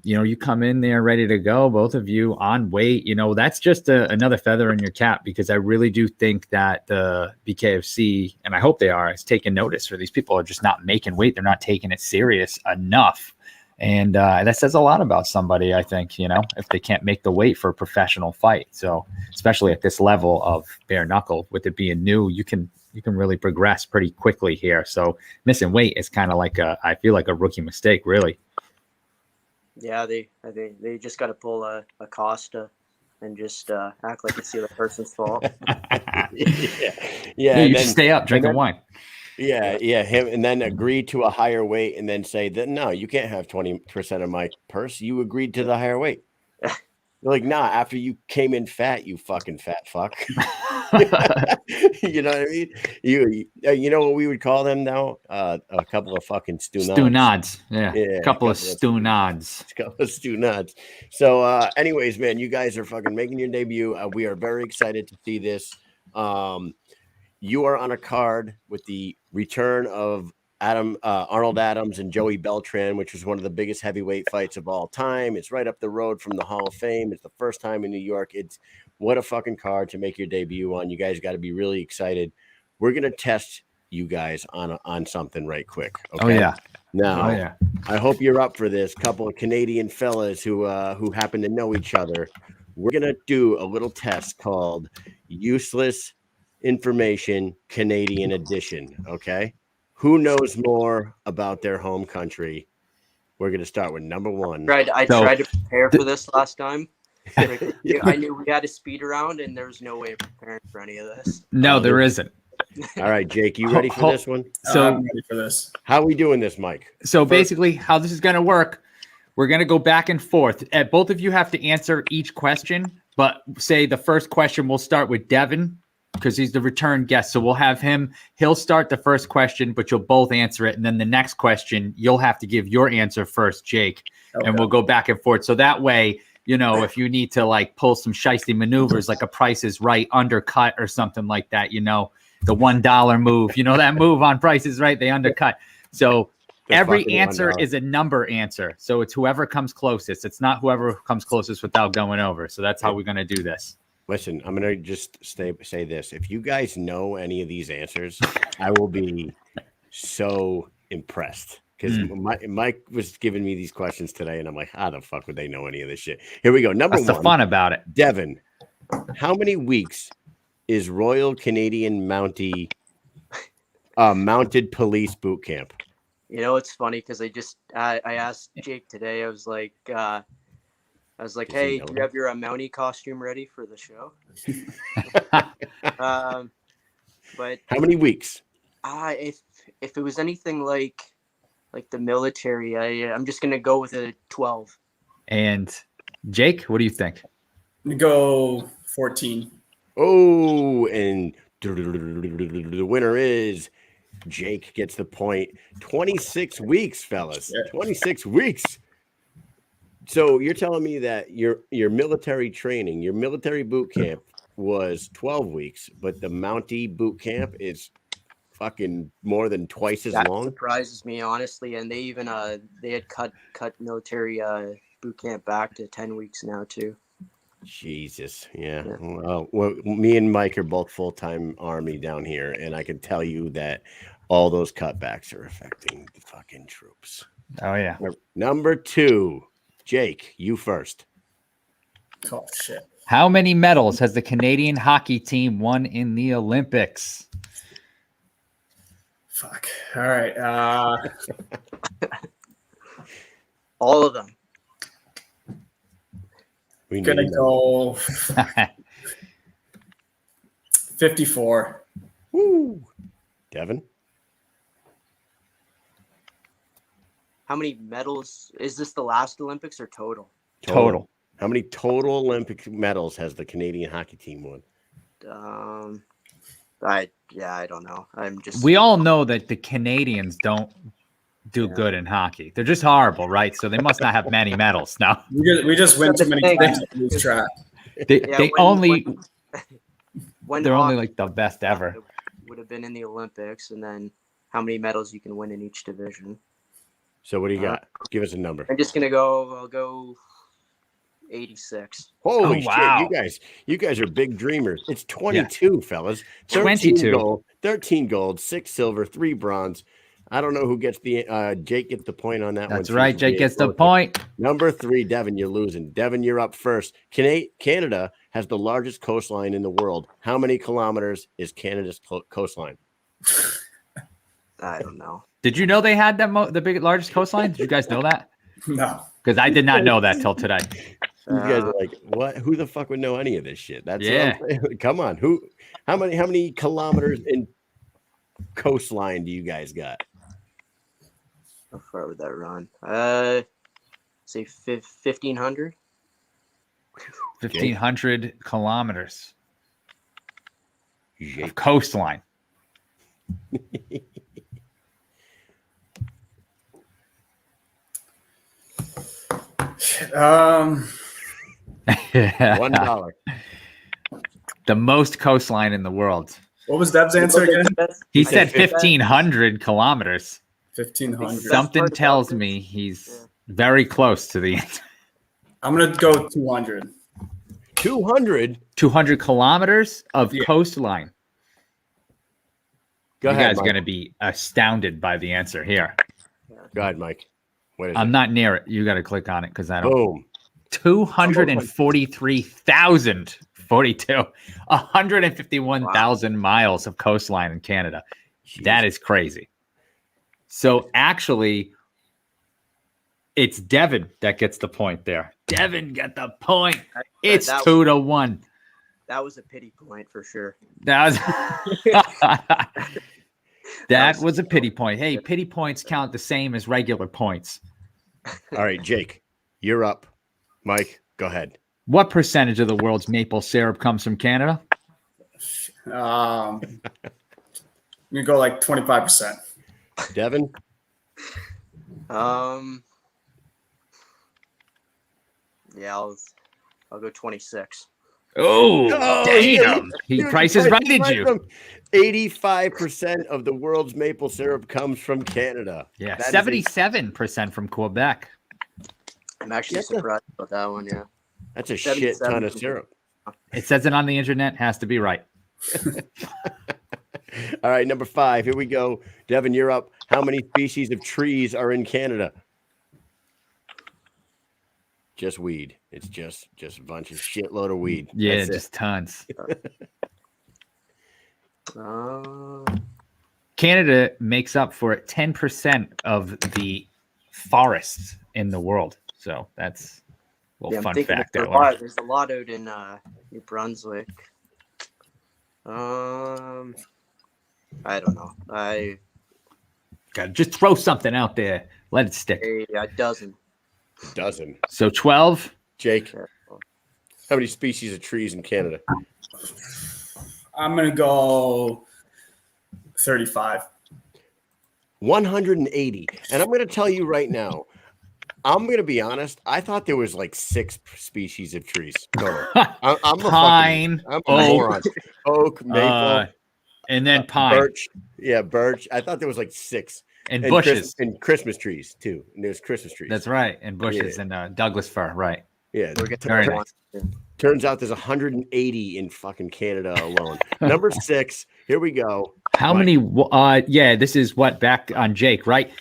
you come in there ready to go, both of you on weight, that's just another feather in your cap, because I really do think that the BKFC, and I hope they are, is taking notice, for these people are just not making weight. They're not taking it serious enough. And that says a lot about somebody, I think, if they can't make the weight for a professional fight. So especially at this level of bare knuckle, with it being new, you can really progress pretty quickly here. So missing weight is kind of like I feel like a rookie mistake, really. Yeah, they just got to pull a Costa and just act like it's the other person's fault. Yeah. You just stay up drinking wine. Yeah, him, and then agree to a higher weight, and then say that no, you can't have 20% of my purse. You agreed to the higher weight. You're like, nah, after you came in fat, you fucking fat fuck. You know what I mean? You know what we would call them now? A couple of fucking stew nods. Yeah, a couple of stew nods. A couple of stew nods. So, anyways, man, you guys are fucking making your debut. We are very excited to see this. You are on a card with the return of Arnold Adams and Joey Beltran, which was one of the biggest heavyweight fights of all time. It's right up the road from the Hall of Fame. It's the first time in New York. It's what a fucking card to make your debut on. You guys got to be really excited. We're gonna test you guys on something right quick. Okay? Oh yeah. Now, I hope you're up for this. Couple of Canadian fellas who happen to know each other. We're gonna do a little test called Useless Information Canadian Edition. Okay. Who knows more about their home country? We're going to start with number 1. I tried to prepare for this last time. I knew we had a speed around, and there's no way of preparing for any of this. No, there isn't. All right, Jake, you ready for this one? So I'm ready for this. How are we doing this, Mike? So basically, how this is going to work, we're going to go back and forth. Both of you have to answer each question, but say the first question, we'll start with Devin, because he's the return guest. So we'll have him. He'll start the first question, but you'll both answer it. And then the next question, you'll have to give your answer first, Jake. Okay. And we'll go back and forth. So that way, if you need to like pull some shiesty maneuvers, like a Price is Right undercut or something like that, the $1 move, that move on Price is Right, they undercut. So every answer is a number answer. So it's whoever comes closest. It's not whoever comes closest without going over. So that's how we're going to do this. Listen, I'm going to just say this. If you guys know any of these answers, I will be so impressed, because Mike was giving me these questions today, and I'm like, how the fuck would they know any of this shit? Here we go. Number 1. That's the fun about it. Devin, how many weeks is Royal Canadian Mountie mounted police boot camp. You know, it's funny because I asked Jake today. I was like, Does he hey, know do you that? have your Mountie costume ready for the show? But How many weeks? if it was anything like the military, I'm just gonna go with a 12. And Jake, what do you think? I'm gonna go 14. Oh, and the winner is Jake gets the point. 26 weeks, fellas. Yeah. 26 weeks. So you're telling me that your military training, your military boot camp was 12 weeks, but the Mountie boot camp is fucking more than twice as That long? surprises me, honestly. And they even they had cut military boot camp back to 10 weeks now too. Jesus. Yeah. Yeah. Well, me and Mike are both full-time Army down here, and I can tell you that all those cutbacks are affecting the fucking troops. Oh, yeah. Number 2, Jake, you first. Oh shit. How many medals has the Canadian hockey team won in the Olympics? Fuck. All right. All of them. We Gonna need go 54. Woo. Devin? How many medals? Is this the last Olympics or total? Total. How many total Olympic medals has the Canadian hockey team won? I don't know. I'm just. We all know that the Canadians don't do good in hockey. They're just horrible, right? So they must not have many medals. Now We just win too many times to lose track. they when only they're only hockey like the best ever. would have been in the Olympics, and then how many medals you can win in each division. So what do you got? Give us a number. I'm just gonna go. I'll go 86. Holy Oh, wow. shit! You guys are big dreamers. It's 22, fellas. 22. 13 gold, 6 silver, 3 bronze. I don't know who gets the Jake gets the point on that one. That's right. Jake gets the point. Number 3, Devin, you're losing. Devin, you're up first. Canada has the largest coastline in the world. How many kilometers is Canada's coastline? I don't know. Did you know they had the largest coastline? Did you guys know that? No. Because I did not know that till today. You guys are like, what? Who the fuck would know any of this shit? That's Yeah. what I'm saying. Come on. How many kilometers in coastline do you guys got? How far would that run? Say 1,500. 1,500 kilometers Jake. of coastline. $1. The most coastline in the world. What was Dev's answer again? He said 1,500 kilometers. 1,500. Something part tells about me he's very close to the answer. I'm gonna go 200. 200? 200 kilometers of coastline. Go You ahead, guys are Mike. going to be astounded by the answer here. Go ahead, Mike. What is I'm it? not near it. You got to click on it because I don't. Boom. 151,000 miles of coastline in Canada. That is crazy. So actually, it's Devin that gets the point there. Devin got the point. It's that 2-1. That was a pity point for sure. That was that was a pity point. Hey, pity points count the same as regular points. All right, Jake, you're up. Mike, go ahead. What percentage of the world's maple syrup comes from Canada? I'm gonna go like 25%. Devin? Yeah, I'll go 26. Oh, damn. He He prices righted you. 85% of the world's maple syrup comes from Canada. Yeah, That is 77% from Quebec. I'm actually surprised about that one. Yeah. That's a shit ton of 77%. syrup. It says it on the internet. Has to be right. All right, number 5. Here we go. Devin, you're up. How many species of trees are in Canada? Just weed. It's just a bunch of shitload of weed. Yeah, That's just tons. Canada makes up for 10% of the forests in the world. So that's a little fun fact. There's a lot out in New Brunswick. I don't know. I gotta just throw something out there. Let it stick. a dozen. So 12. Jake, how many species of trees in Canada? I'm going to go 35. 180. And I'm going to tell you right now, I'm going to be honest. I thought there was like 6 species of trees. No. I'm Pine, I'm a moron. Oak, maple. And then pine. Birch. Yeah, birch. I thought there was like 6. And bushes. And Christmas trees, too. And there's Christmas trees. That's right. And bushes and Douglas fir, right. Yeah. Very nice. Turns out there's 180 in fucking Canada alone. Number 6. Here we go. How many? This is what back on Jake, right?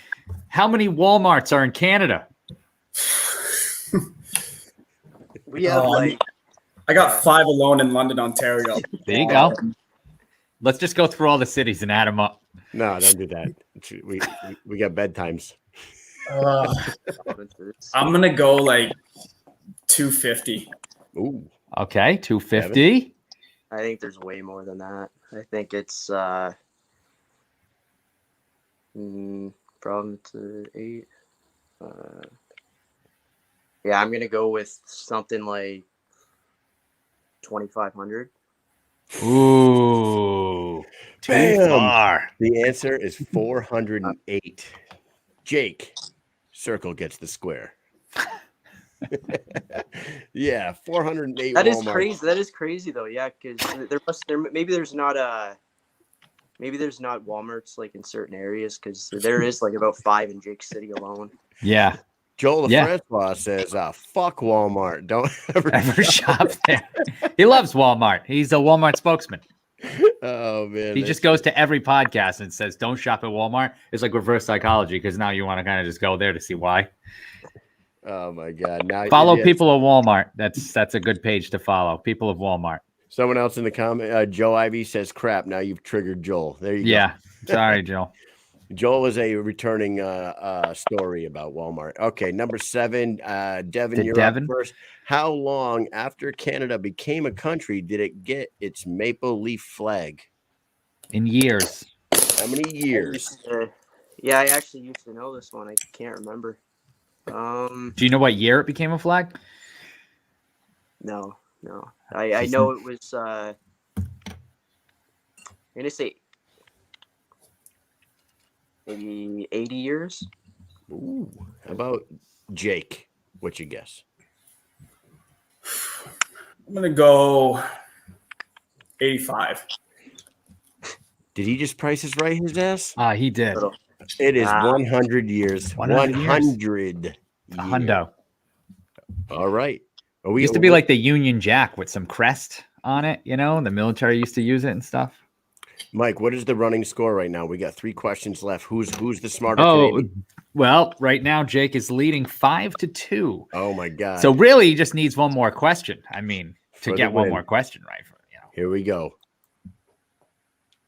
How many Walmarts are in Canada? We have I got 5 alone in London, Ontario. There you go. Let's just go through all the cities and add them up. No, don't do that. We got bedtimes. I'm gonna go like 250. Ooh. Okay, 250. I think there's way more than that. I think it's from to 8. Yeah, I'm gonna go with something like 2,500. Ooh, too far. The answer is 408. Jake, circle gets the square. Yeah, 408. That is crazy. That is crazy though. Yeah, because maybe there's not Walmarts like in certain areas because there is like about 5 in Jake City alone. Yeah. Joel Francois says, fuck Walmart. Don't ever shop there. He loves Walmart. He's a Walmart spokesman. Oh, man. He just goes to every podcast and says, don't shop at Walmart. It's like reverse psychology because now you want to kind of just go there to see why. Oh, my God. Now follow people of Walmart. That's a good page to follow. People of Walmart. Someone else in the comment, Joe Ivy says, crap. Now you've triggered Joel. There you go. Yeah. Sorry, Joel. Joel is a returning story about Walmart. Okay, number 7, Devin, you're up first. How long after Canada became a country did it get its maple leaf flag? In years. How many years? I actually used to know this one. I can't remember. Do you know what year it became a flag? No. I know it was. I'm gonna say maybe 80 years. Ooh, how about Jake? What you guess? I'm gonna go 85. Did he just price his right, his ass? He did. It is 100 years. 100 A hundo. All right. It used to be like the Union Jack with some crest on it. You know, the military used to use it and stuff. Mike, what is the running score right now? We got 3 questions left. Who's the smarter Canadian? Well, right now Jake is leading 5-2. Oh my God! So really, he just needs one more question. I mean, to get one more question right. Here we go.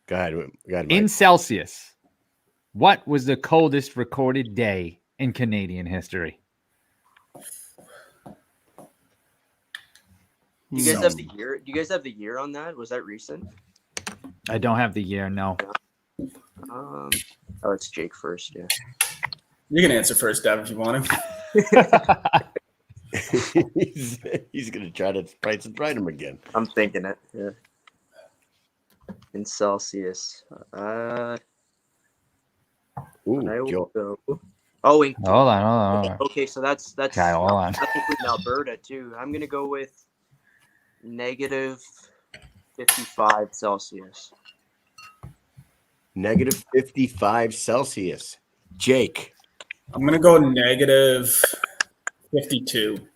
Go ahead, Mike. In Celsius, what was the coldest recorded day in Canadian history? Do you guys have the year? Do you guys have the year on that? Was that recent? I don't have the year. No. It's Jake first. Yeah. You can answer first, Dev, if you want to. He's gonna try to price it right him again. I'm thinking it. Yeah. In Celsius. Joe. Hold on. Okay, so that's okay, hold on. That's including Alberta too. I'm gonna go with -55 Celsius. -55 Celsius. Jake. I'm gonna go -52.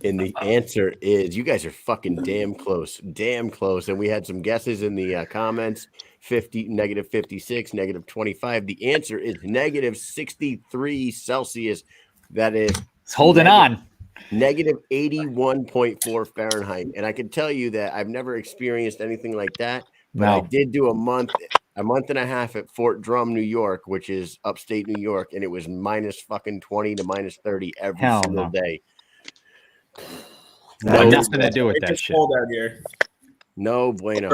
And the answer is, you guys are fucking damn close. And we had some guesses in the comments. -56, -25. The answer is -63 Celsius. That is, it's holding on. -81.4 Fahrenheit. And I can tell you that I've never experienced anything like that. But I did do a month a month and a half at Fort Drum, New York, which is upstate New York, and it was minus fucking 20 to minus 30 every Hell single no. day. No, nothing to do with It that gets shit. cold out here. No bueno.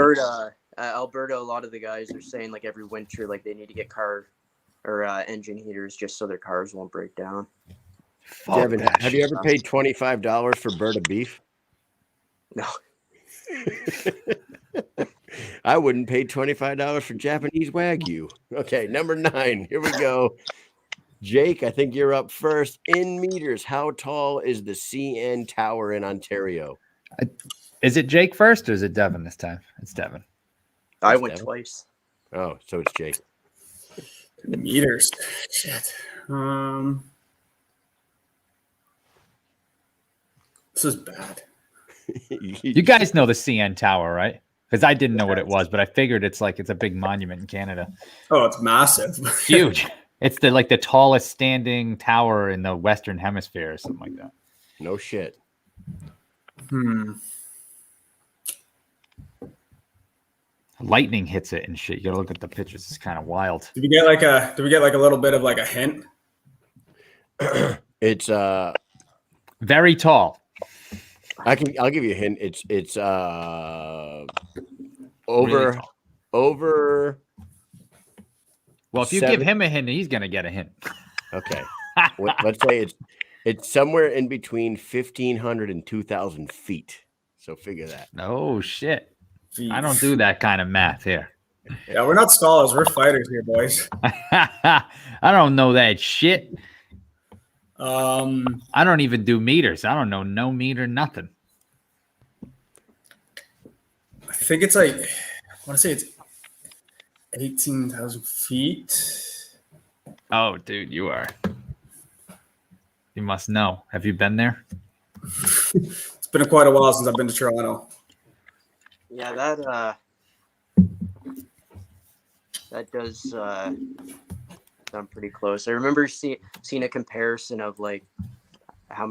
Alberta, a lot of the guys are saying like every winter, like they need to get car or engine heaters just so their cars won't break down. Fuck Devin, that have you shit. ever paid $25 for Berta beef? No. I wouldn't pay $25 for Japanese Wagyu. Okay, number 9. Here we go. Jake, I think you're up first. In meters, how tall is the CN Tower in Ontario? Is it Jake first or is it Devin this time? It's Devin. I went Devin? twice. Oh, so it's Jake. Meters. Shit. This is bad. You guys know the CN Tower, right? Because I didn't know what it was, but I figured it's a big monument in Canada. Oh, it's massive. It's huge. It's the tallest standing tower in the Western Hemisphere or something like that. No shit. Lightning hits it and shit. You gotta look at the pictures. It's kind of wild. Do we get like a little bit of like a hint? It's Very tall. I'll give you a hint. It's Really tall. over. Well, if you give him a hint, he's gonna get a hint. Okay. Let's say it's somewhere in between 1,500 and 2,000 feet. So figure that. Oh shit. I don't do that kind of math here. Yeah, we're not scholars. We're fighters here, boys. I don't know that shit. I don't even do meters. I don't know no meter, nothing. I think it's like, I want to say it's 18,000 feet. Oh, dude, you must know. Have you been there? It's been quite a while since I've been to Toronto. Yeah, that does sound pretty close. I remember seeing a comparison of like how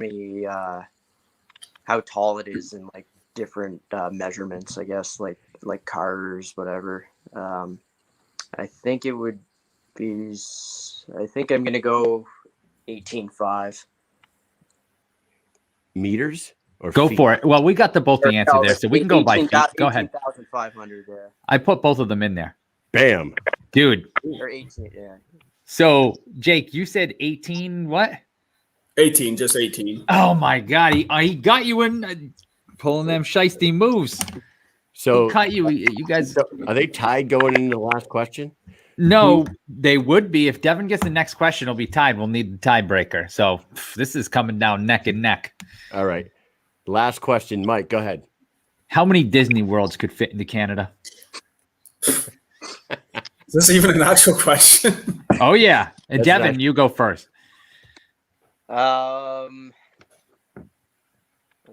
tall it is in like different measurements. I guess like cars, whatever. I think it would be. I think I'm gonna go 18.5 Meters or Go feet? for it. Well, we got both the answer there, so we can go by feet. Go ahead. 18,500. Yeah. I put both of them in there. Bam. Dude. Or 18. Yeah. So, Jake, you said 18 what? 18, just 18. Oh, my God. He got you in pulling them shiesty moves. So He cut you. You guys. Are they tied going into the last question? No, they would be. If Devin gets the next question, it'll be tied. We'll need the tiebreaker. So this is coming down neck and neck. All right. Last question, Mike. Go ahead. How many Disney Worlds could fit into Canada? Is this even an actual question? Oh, yeah. And That's Devin, nice. you go first. Let's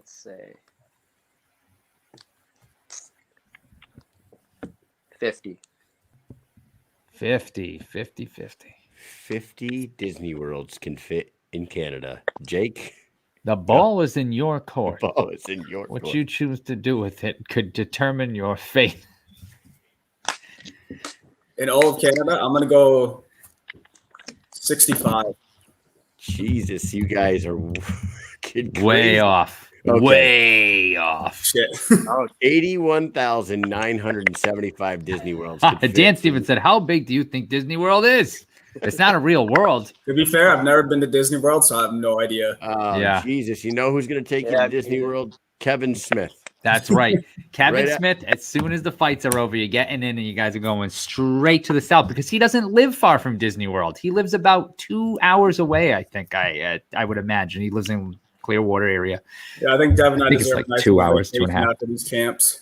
say 50. 50. 50 Disney Worlds can fit in Canada. Jake? The ball is in your court. Oh, it's in your What court. you choose to do with it could determine your fate. In all of Canada, I'm going to go 65. Jesus, you guys are Way off. Okay. Way off. Shit. 81,975 Disney Worlds. could fit. Dan Stevens said, how big do you think Disney World is? It's not a real world. To be fair, I've never been to Disney World, so I have no idea. Oh, Yeah. Jesus. You know who's going to take you Yeah, to Disney dude. World? Kevin Smith. That's right. Kevin Right Smith, as soon as the fights are over, you're getting in and you guys are going straight to the south because he doesn't live far from Disney World. He lives about 2 hours away, I think. I would imagine. He lives in Clearwater area. Yeah, I think Devin and I I think it's deserve like a nice 2 little hours, 2.5. vacation after these camps.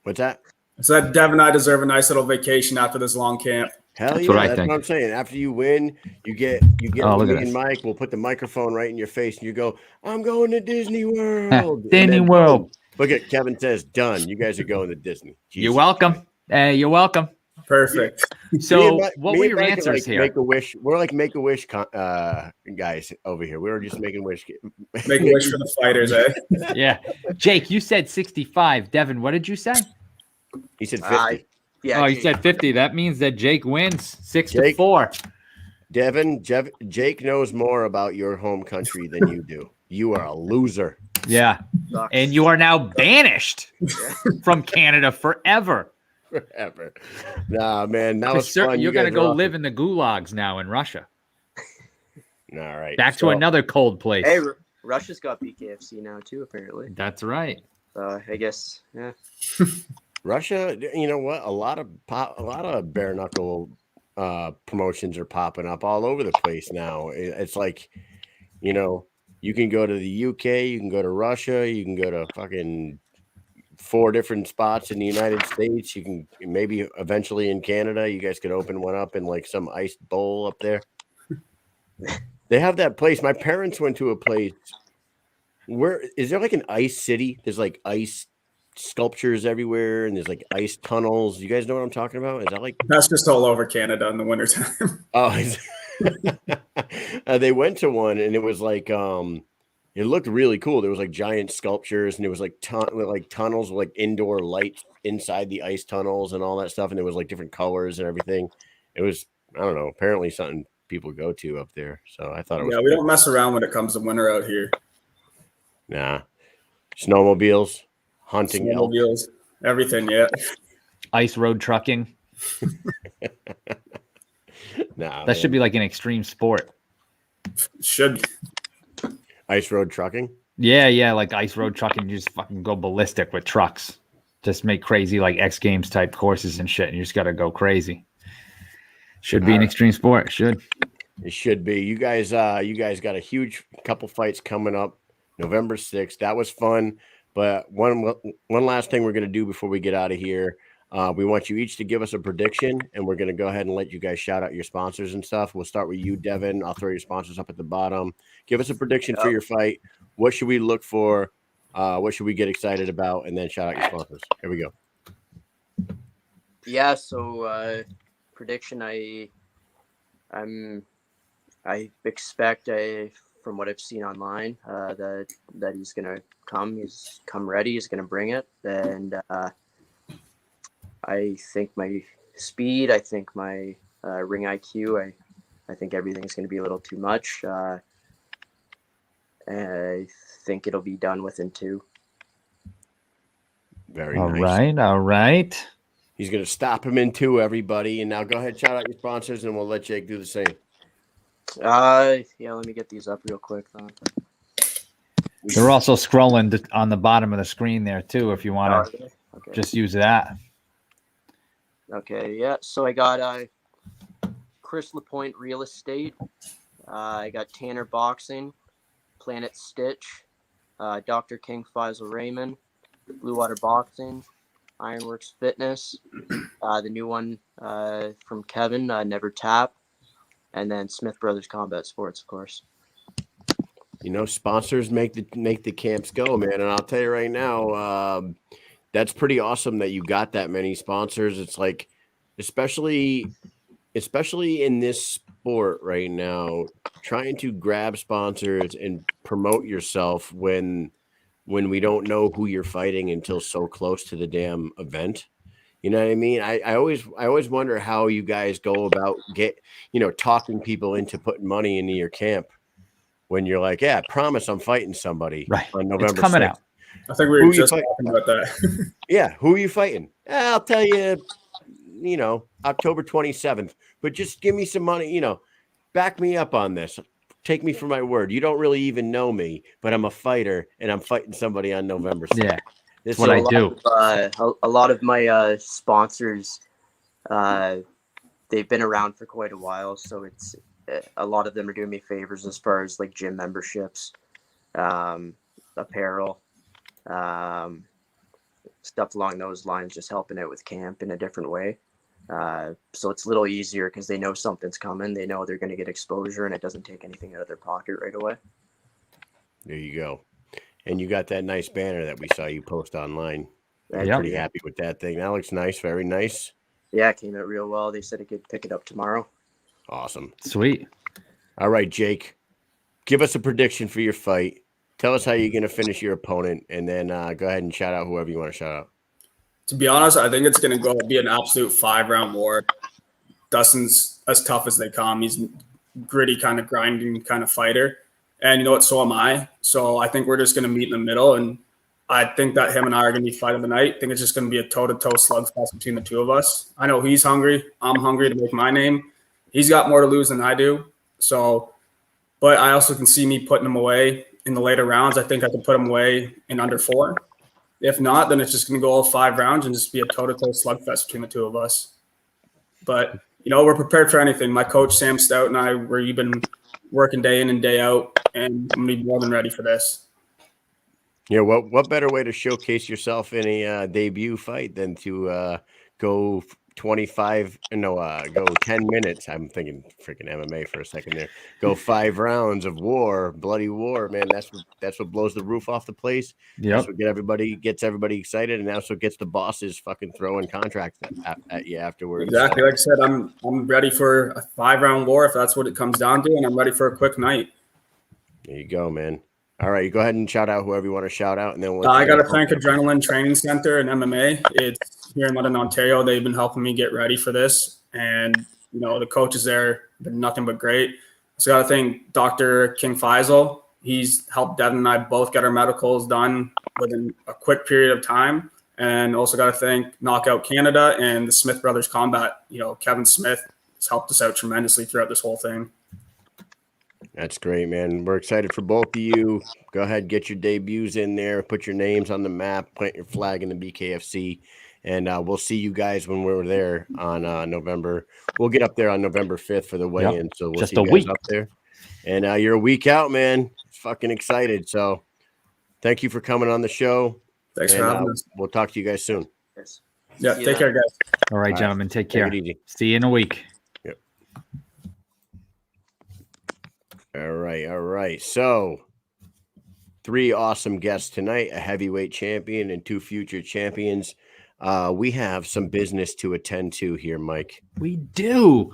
What's that? So that Devin and I deserve a nice little vacation after this long camp. Hell That's yeah, what I that's think. what I'm saying. After you win, you get Oh, look me at and this. Mike. We'll put the microphone right in your face, and you go, "I'm going to Disney World." And Disney then, World. boom. Look at Kevin says, "Done." You guys are going to Disney. You're Jesus. welcome. You're welcome. Perfect. So, Me what and were your Mike are answers like here? Make a wish. We're like Make-A-Wish guys over here. We were just making wish. Make a wish for the fighters, eh? Yeah. Jake, you said 65. Devin, what did you say? He said 50. Yeah. Oh, he Jake. said 50. That means that Jake wins 6-4. Jake knows more about your home country than you do. You are a loser. Yeah. Sucks. And you are now banished from Canada forever. Forever. Nah, man, that was fun. You're You going to guys go are live in the gulags now in Russia. awesome. All right. Back to another cold place. Hey, Russia's got BKFC now too, apparently. That's right. I guess, yeah. Russia, you know what? A lot of bare knuckle promotions are popping up all over the place now. It's like, you know, you can go to the UK, you can go to Russia, you can go to fucking 4 different spots in the United States. You can maybe eventually in Canada, you guys could open one up in like some ice bowl up there. They have that place. My parents went to a place. Where is there like an ice city? There's like ice sculptures everywhere, and there's like ice tunnels. You guys know what I'm talking about? Is that like That's just all over Canada in the wintertime. oh they went to one and it was like it looked really cool. There was like giant sculptures and there was like tunnels with like indoor lights inside the ice tunnels and all that stuff, and there was like different colors and everything. It was, I don't know, apparently something people go to up there. So I thought it was Yeah, we don't mess around when it comes to winter out here. Nah. Snowmobiles, hunting elk. Snowmobiles, everything, yeah. Ice road trucking. Nah, That should be like an extreme sport. Should. ice road trucking. Yeah, like ice road trucking. You just fucking go ballistic with trucks. Just make crazy like X Games type courses and shit. And you just got to go crazy. Should be an extreme sport. Should. It should be. You guys got a huge couple fights coming up November 6th. That was fun. But one last thing we're going to do before we get out of here. We want you each to give us a prediction, and we're going to go ahead and let you guys shout out your sponsors and stuff. We'll start with you, Devin. I'll throw your sponsors up at the bottom. Give us a prediction for your fight. What should we look for? What should we get excited about? And then shout out your sponsors. Here we go. Yeah, so prediction, I expect, from what I've seen online, that he's gonna come. He's come ready. He's gonna bring it, and I think my speed. I think my ring IQ. I think everything's gonna be a little too much. I think it'll be done within 2. Very All nice. All right. He's going to stop him in 2, everybody. And now go ahead, shout out your sponsors, and we'll let Jake do the same. Yeah, let me get these up real quick. They're also scrolling on the bottom of the screen there too. If you want to just use that. Okay, yeah. So I got Chris LaPointe Real Estate. I got Tanner Boxing, Planet Stitch, Dr. King Faisal Raymond, Blue Water Boxing, Ironworks Fitness, the new one from Kevin, Never Tap, and then Smith Brothers Combat Sports, of course. You know, sponsors make the camps go, man. And I'll tell you right now, that's pretty awesome that you got that many sponsors. It's like, especially in this sport right now, trying to grab sponsors and promote yourself when we don't know who you're fighting until so close to the damn event. You know what I mean? I always wonder how you guys go about talking people into putting money into your camp when you're like, yeah, I promise I'm fighting somebody on November 6th. It's coming out. I think we were just talking about that. Yeah, who are you fighting? I'll tell you, October 27th. But just give me some money, back me up on this. Take me for my word. You don't really even know me, but I'm a fighter, and I'm fighting somebody on November 6th. Yeah, that's what I do. A lot of my sponsors, they've been around for quite a while, so it's a lot of them are doing me favors as far as like gym memberships, apparel, stuff along those lines, just helping out with camp in a different way. So it's a little easier because they know something's coming. They know they're going to get exposure, and it doesn't take anything out of their pocket right away. There you go. And you got that nice banner that we saw you post online. I'm pretty happy with that thing. That looks nice. Very nice. Yeah, it came out real well. They said it could pick it up tomorrow. Awesome. Sweet. All right, Jake, give us a prediction for your fight. Tell us how you're going to finish your opponent, and then go ahead and shout out whoever you want to shout out. To be honest, I think it's going to be an absolute 5-round war. Dustin's as tough as they come. He's gritty, kind of grinding kind of fighter. And you know what? So am I. So I think we're just going to meet in the middle. And I think that him and I are going to be fight of the night. I think it's just going to be a toe-to-toe slugfest between the two of us. I know he's hungry. I'm hungry to make my name. He's got more to lose than I do. So, but I also can see me putting him away in the later rounds. I think I can put him away in under 4. If not, then it's just going to go all 5 rounds and just be a toe-to-toe slugfest between the two of us. But, you know, we're prepared for anything. My coach, Sam Stout, and I, we've been working day in and day out, and I'm going to be more than ready for this. Yeah, what better way to showcase yourself in a debut fight than to go 10 minutes. I'm thinking freaking MMA for a second there. Go 5 rounds of war, bloody war, man. That's what blows the roof off the place. Yeah, that's what gets everybody excited, and also gets the bosses fucking throwing contracts at you afterwards. Exactly. Like I said, I'm ready for a 5-round war if that's what it comes down to, and I'm ready for a quick night. There you go, man. All right, you go ahead and shout out whoever you want to shout out, and then I got to thank Adrenaline Training Center and MMA. It's here in London, Ontario. They've been helping me get ready for this, and you know the coaches there have been nothing but great. So got to thank Dr. King Faisal. He's helped Devin and I both get our medicals done within a quick period of time, and also got to thank Knockout Canada and the Smith Brothers Combat. You know, Kevin Smith has helped us out tremendously throughout this whole thing. That's great, man. We're excited for both of you. Go ahead, get your debuts in there, put your names on the map, plant your flag in the BKFC, and we'll see you guys when we're there on November. We'll get up there on November 5th for the weigh-in, so we'll see you guys up there. And you're a week out, man. Fucking excited. So thank you for coming on the show. Thanks for having us. We'll talk to you guys soon. Yeah, take care, guys. All right, gentlemen. Take care. Take it easy. See you in a week. Yep. All right. So 3 awesome guests tonight, a heavyweight champion and 2 future champions. We have some business to attend to here, Mike. We do.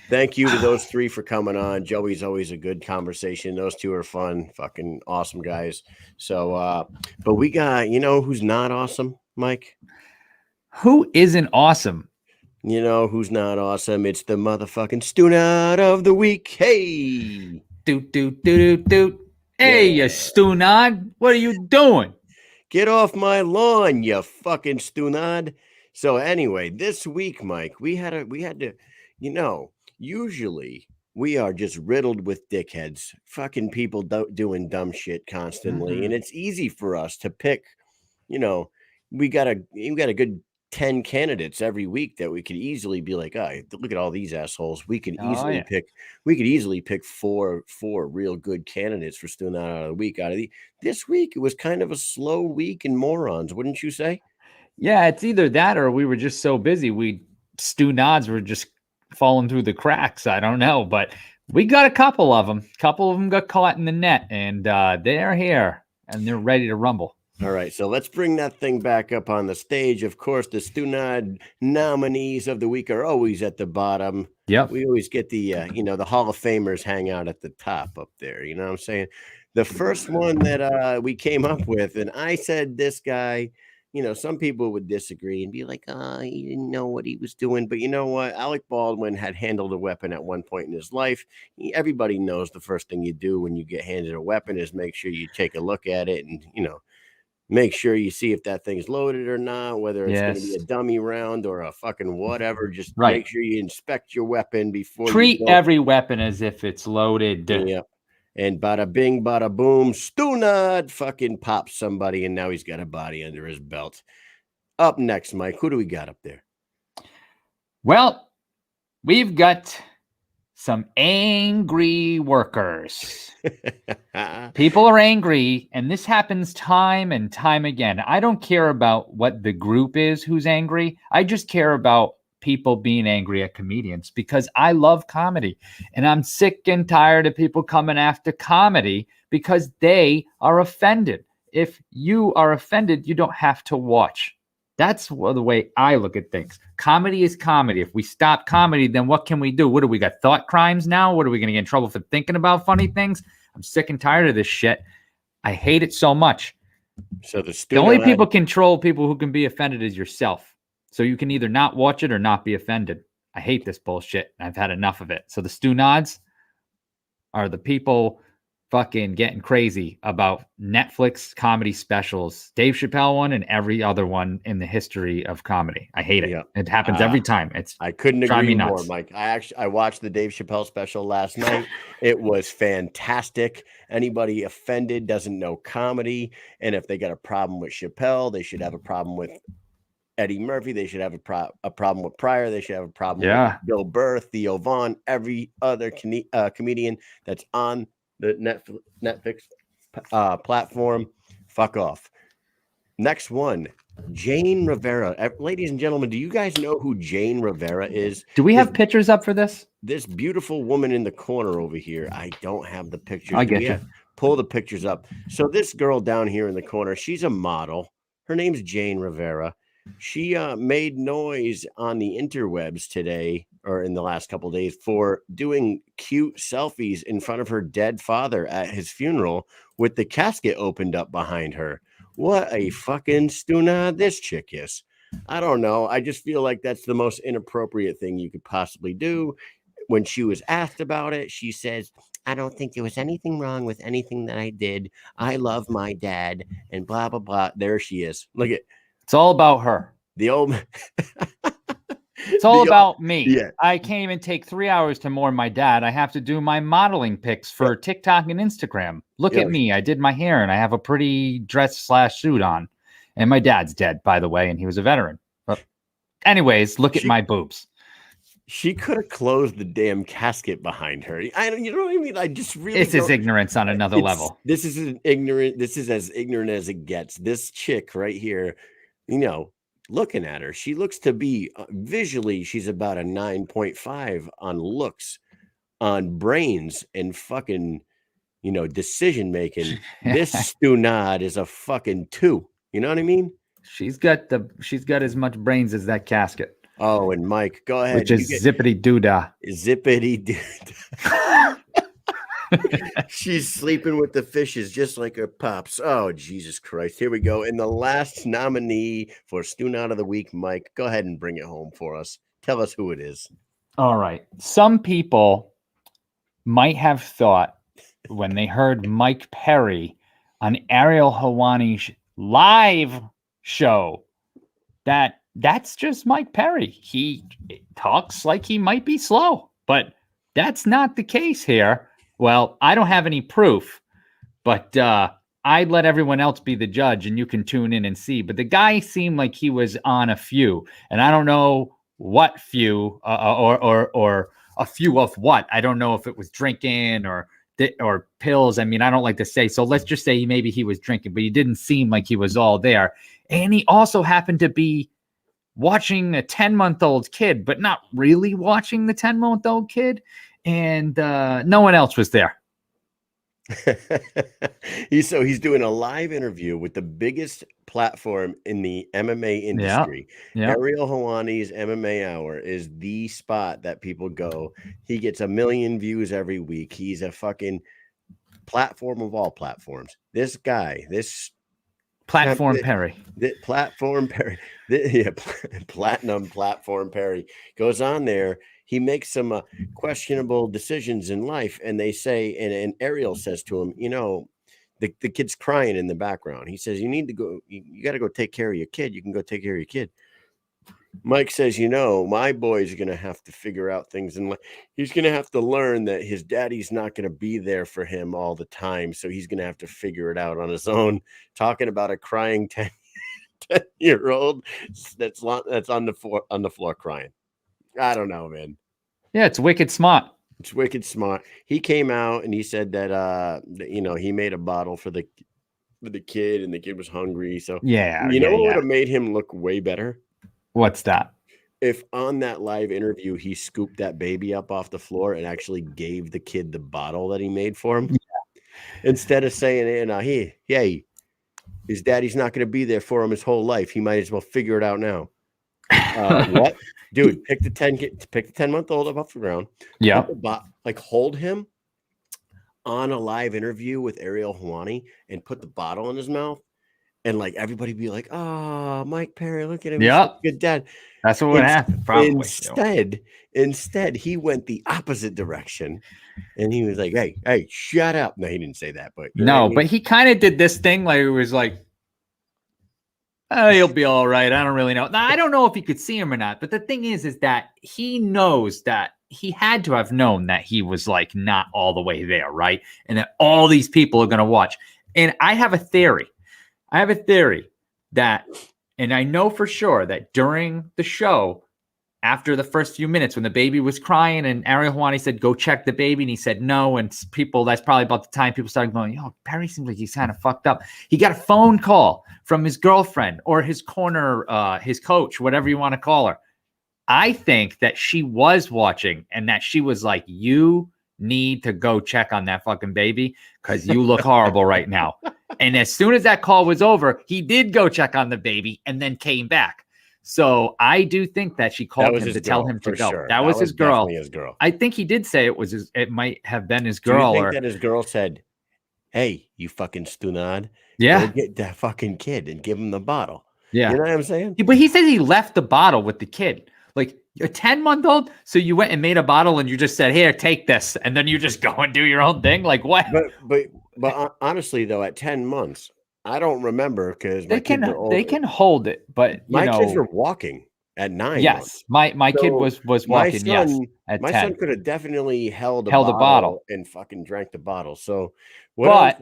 Thank you to those 3 for coming on. Joey's always a good conversation. Those 2 are fun, fucking awesome guys. So, but we got, you know, who's not awesome, Mike? Who isn't awesome? You know who's not awesome? It's the motherfucking Stunad of the week. Hey, doot. Hey, you Stunad, what are you doing? Get off my lawn, you fucking Stunad. So anyway, this week, Mike, we had to, you know, usually we are just riddled with dickheads, fucking people doing dumb shit constantly, and it's easy for us to pick. You know, we got a good 10 candidates every week that we could easily be like, oh, look at all these assholes. We could easily pick four real good candidates for Student out of the week. This week, it was kind of a slow week in morons, wouldn't you say? Yeah, it's either that or we were just so busy. Stu Nods were just falling through the cracks. I don't know, but we got a couple of them. A couple of them got caught in the net, and they're here and they're ready to rumble. All right, so let's bring that thing back up on the stage. Of course, the Stunad nominees of the week are always at the bottom. Yep. We always get the, the Hall of Famers hang out at the top up there. You know what I'm saying? The first one that we came up with, and I said this guy, some people would disagree and be like, he didn't know what he was doing. But you know what? Alec Baldwin had handled a weapon at one point in his life. Everybody knows the first thing you do when you get handed a weapon is make sure you take a look at it and, make sure you see if that thing's loaded or not, whether it's going to be a dummy round or a fucking whatever. Just make sure you inspect your weapon before treat every weapon as if it's loaded. Yep. And bada bing, bada boom, Stunad fucking pops somebody, and now he's got a body under his belt. Up next, Mike, who do we got up there? Well, we've got some angry workers. People are angry, and this happens time and time again. I don't care about what the group is who's angry. I just care about people being angry at comedians because I love comedy, and I'm sick and tired of people coming after comedy because they are offended. If you are offended, you don't have to watch. That's the way I look at things. Comedy is comedy. If we stop comedy, then what can we do? What do we got? Thought crimes now? What are we going to get in trouble for thinking about funny things? I'm sick and tired of this shit. I hate it so much. So the only people control people who can be offended is yourself. So you can either not watch it or not be offended. I hate this bullshit. I've had enough of it. So the Stu Nods are the people fucking getting crazy about Netflix comedy specials, Dave Chappelle one and every other one in the history of comedy. I hate it. Yeah. It happens every time. I couldn't agree more, Mike. I watched the Dave Chappelle special last night. It was fantastic. Anybody offended doesn't know comedy, and if they got a problem with Chappelle, they should have a problem with Eddie Murphy. They should have a problem with Pryor. They should have a problem with Bill Burr, Theo Vaughn, every other comedian that's on the Netflix platform. Fuck off. Next one, Jane Rivera. Ladies and gentlemen, do you guys know who Jane Rivera is? Do we have pictures up for this? This beautiful woman in the corner over here. I don't have the pictures. I get you. Pull the pictures up. So this girl down here in the corner, she's a model. Her name's Jane Rivera. She made noise on the interwebs today, or in the last couple of days, for doing cute selfies in front of her dead father at his funeral with the casket opened up behind her. What a fucking stuna this chick is. I don't know. I just feel like that's the most inappropriate thing you could possibly do. When she was asked about it, she says, I don't think there was anything wrong with anything that I did. I love my dad and blah, blah, blah. There she is. Look at it's all about her. The old It's all about me. Yeah. I can't even take 3 hours to mourn my dad. I have to do my modeling pics for TikTok and Instagram. Look at me. I did my hair and I have a pretty dress/suit on. And my dad's dead, by the way, and he was a veteran. But anyways, look at my boobs. She could have closed the damn casket behind her. You know what I mean? I just really It's his ignorance on another level. This is as ignorant as it gets. This chick right here, looking at her, she looks to be visually, she's about a 9.5 on looks, on brains and fucking, decision making. This Stunad is a fucking 2. You know what I mean? She's got as much brains as that casket. Oh, and Mike, go ahead. Which is zippity doodah. Zippity doodah. She's sleeping with the fishes just like her pops. Oh, Jesus Christ. Here we go. And the last nominee for Stune Out of the Week, Mike, go ahead and bring it home for us. Tell us who it is. All right. Some people might have thought when they heard Mike Perry on Ariel Helwani's live show that's just Mike Perry. He talks like he might be slow, but that's not the case here. Well, I don't have any proof, but I'd let everyone else be the judge and you can tune in and see. But the guy seemed like he was on a few, and I don't know what few or a few of what. I don't know if it was drinking or pills. I mean, I don't like to say. So let's just say maybe he was drinking, but he didn't seem like he was all there. And he also happened to be watching a 10-month-old kid, but not really watching the 10-month-old kid. And no one else was there. He's doing a live interview with the biggest platform in the MMA industry. Yeah. Ariel Helwani's MMA Hour is the spot that people go. He gets 1 million views every week. He's a fucking platform of all platforms. This guy, this Platform Perry. Platform Perry. Platinum Platform Perry goes on there. He makes some questionable decisions in life, and they say, and Ariel says to him, the kid's crying in the background. He says, you need to go, you got to go take care of your kid. You can go take care of your kid. Mike says, my boy's going to have to figure out things in life. He's going to have to learn that his daddy's not going to be there for him all the time. So he's going to have to figure it out on his own. Talking about a crying 10-year-old that's on the floor crying. I don't know, man. Yeah, it's wicked smart. It's wicked smart. He came out and he said that he made a bottle for the kid, and the kid was hungry. So what would have made him look way better? What's that? If on that live interview he scooped that baby up off the floor and actually gave the kid the bottle that he made for him, instead of saying, hey, his daddy's not going to be there for him his whole life. He might as well figure it out now. What, dude? Pick the 10-month-old up off the ground. Yeah, hold him on a live interview with Ariel Helwani and put the bottle in his mouth and like everybody be like, "Oh, Mike Perry, look at him, Yeah. he's such a good dad." That's what would happen. Probably. Instead, he went the opposite direction, and he was like, "Hey, shut up." No, he didn't say that, but you know what I mean? But he kind of did this thing like it was like, "Oh, he'll be all right." I don't really know. Now, I don't know if he could see him or not, but the thing is that he knows that he had to have known that he was like not all the way there, right? And that all these people are going to watch. And I have a theory. That, and I know for sure that during the show, after the first few minutes when the baby was crying and Ariel Helwani said, "Go check the baby," and he said no, and people, that's probably about the time people started going, "Yo, Perry seems like he's kind of fucked up." He got a phone call from his girlfriend or his corner, his coach, whatever you want to call her. I think that she was watching and that she was like, "You need to go check on that fucking baby because you look horrible right now." And as soon as that call was over, he did go check on the baby and then came back. So I do think that she called him to tell him to go. Sure. That was his girl. His girl. I think he did say it might have been his Do girl. you think that his girl said, "Hey, you fucking stunad, yeah, go get that fucking kid and give him the bottle"? Yeah. You know what I'm saying? But he says he left the bottle with the kid. Like, a 10-month-old, so you went and made a bottle and you just said, "Here, take this," and then you just go and do your own thing. Like, what? But honestly, though, at 10 months, I don't remember because they can hold it, but my kids were walking at 9 yes, months. my kid was walking. At my 10. son could have definitely held a bottle and fucking drank the bottle. So what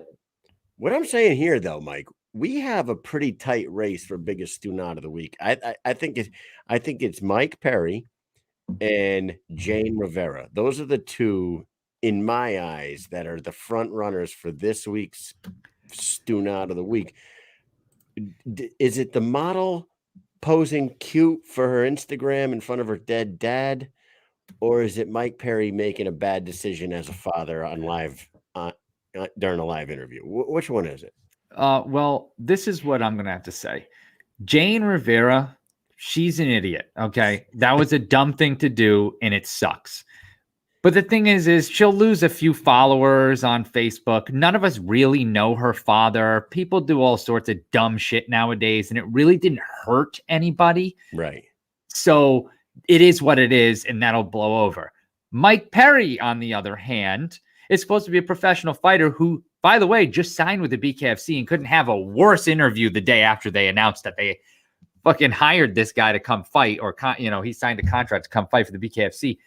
I'm saying here, though, Mike, we have a pretty tight race for biggest student of the week. I think it's Mike Perry and Jane Rivera. Those are the two, in my eyes, that are the front runners for this week's student of the week. Is it the model posing cute for her Instagram in front of her dead dad, or is it Mike Perry making a bad decision as a father on live during a live interview? Which one is it? Well, this is what I'm going to have to say. Jane Rivera, she's an idiot. Okay. That was a dumb thing to do and it sucks. But the thing is she'll lose a few followers on Facebook. None of us really know her father. People do all sorts of dumb shit nowadays and it really didn't hurt anybody. Right. So it is what it is and that'll blow over. Mike Perry, on the other hand, is supposed to be a professional fighter who, by the way, just signed with the BKFC and couldn't have a worse interview the day after they announced that they fucking hired this guy to come fight, or he signed a contract to come fight for the BKFC.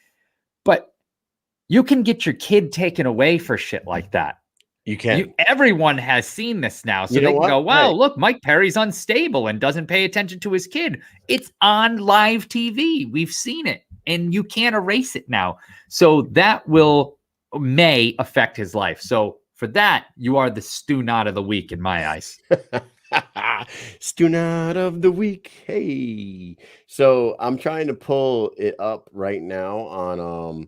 But you can get your kid taken away for shit like that. You can. Everyone has seen this now, so they can go, "Wow, look, Mike Perry's unstable and doesn't pay attention to his kid." It's on live TV. We've seen it, and you can't erase it now. So that may affect his life. So for that, you are the Stu-Not of the week in my eyes. Stu-Not of the week. Hey. So I'm trying to pull it up right now on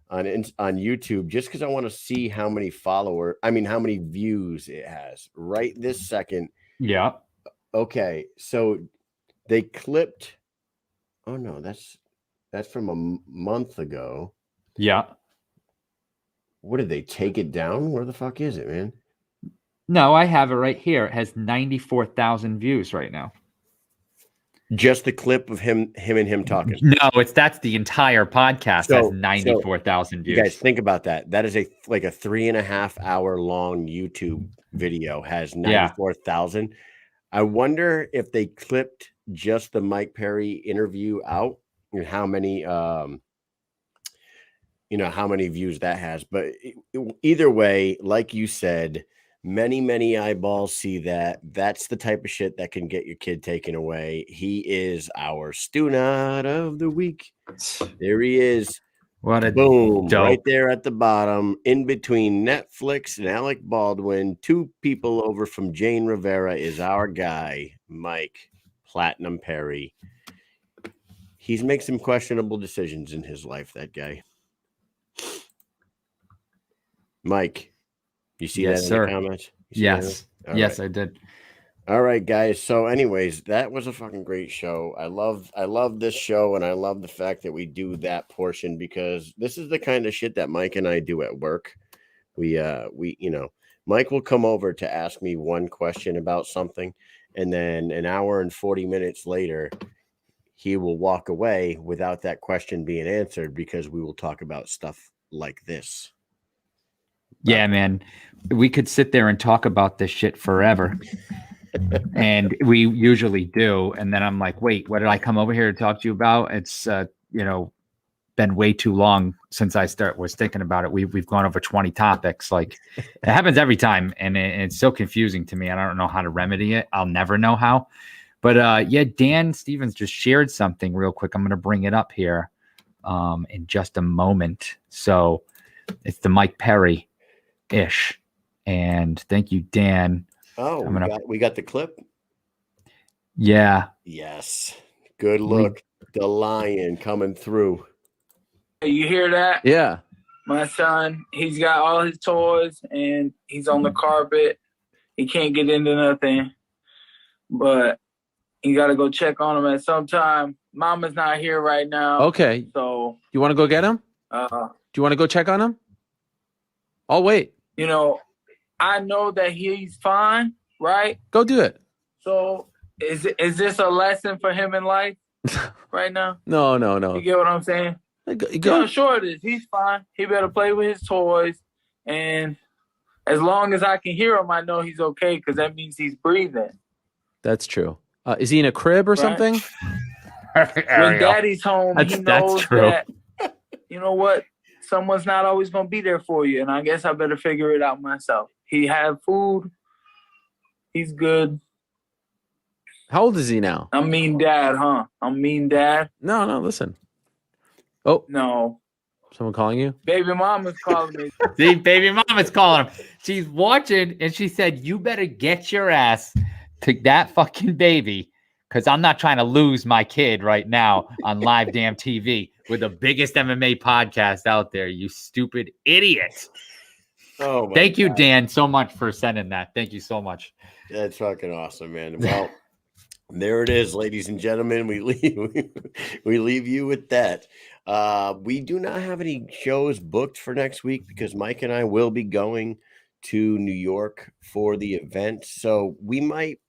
YouTube just because I want to see how many how many views it has right this second. Yeah. Okay. So they clipped. Oh no, that's from a month ago. Yeah. What did they take it down? Where the fuck is it, man? No, I have it right here. It has 94,000 views right now. Just the clip of him talking. No, that's the entire podcast has 94,000 views. You guys think about that. That is a 3.5 hour long YouTube video has 94,000. I wonder if they clipped just the Mike Perry interview out and how many views that has. But either way, like you said, many eyeballs see that. That's the type of shit that can get your kid taken away. He is our Stu-Not of the week. There he is. What a boom dope. Right there at the bottom, in between Netflix and Alec Baldwin, 2 people over from Jane Rivera, is our guy, Mike Platinum Perry. He's made some questionable decisions in his life, that guy. Mike, you see that in the comments? Yes. Yes, right. I did. All right, guys. So anyways, that was a fucking great show. I love this show, and I love the fact that we do that portion because this is the kind of shit that Mike and I do at work. We Mike will come over to ask me one question about something, And then an hour and 40 minutes later, he will walk away without that question being answered because we will talk about stuff like this. Yeah, man. We could sit there and talk about this shit forever. And we usually do. And then I'm like, wait, what did I come over here to talk to you about? It's, been way too long since I was thinking about it. We've gone over 20 topics. Like it happens every time. And it's so confusing to me. I don't know how to remedy it. I'll never know how. But yeah, Dan Stevens just shared something real quick. I'm going to bring it up here in just a moment. So it's the Mike Perry-ish. And thank you, Dan. Oh, we got the clip? Yeah. Yes. Good look. The lion coming through. You hear that? Yeah. My son, he's got all his toys and he's on the carpet. He can't get into nothing. But you got to go check on him at some time. Mama's not here right now. Okay. So you want to go get him? Do you want to go check on him? I'll wait. I know that he's fine, right? Go do it. So is this a lesson for him in life right now? No. You get what I'm saying? Go. Yeah, sure it is. He's fine. He better play with his toys. And as long as I can hear him, I know he's okay because that means he's breathing. That's true. Is he in a crib or something? When Daddy's home, he knows that, you know what? Someone's not always going to be there for you. And I guess I better figure it out myself. He had food. He's good. How old is he now? I'm mean dad, huh? I'm mean dad. No, listen. Oh. No. Someone calling you? Baby mama's calling me. See, baby mama's calling him. She's watching and she said, you better get your ass to that fucking baby because I'm not trying to lose my kid right now on live damn TV with the biggest MMA podcast out there, you stupid idiot. Oh, thank you, Dan, so much for sending that. Thank you so much. That's fucking awesome, man. Well, there it is, ladies and gentlemen. We leave you with that. We do not have any shows booked for next week because Mike and I will be going to New York for the event. So we might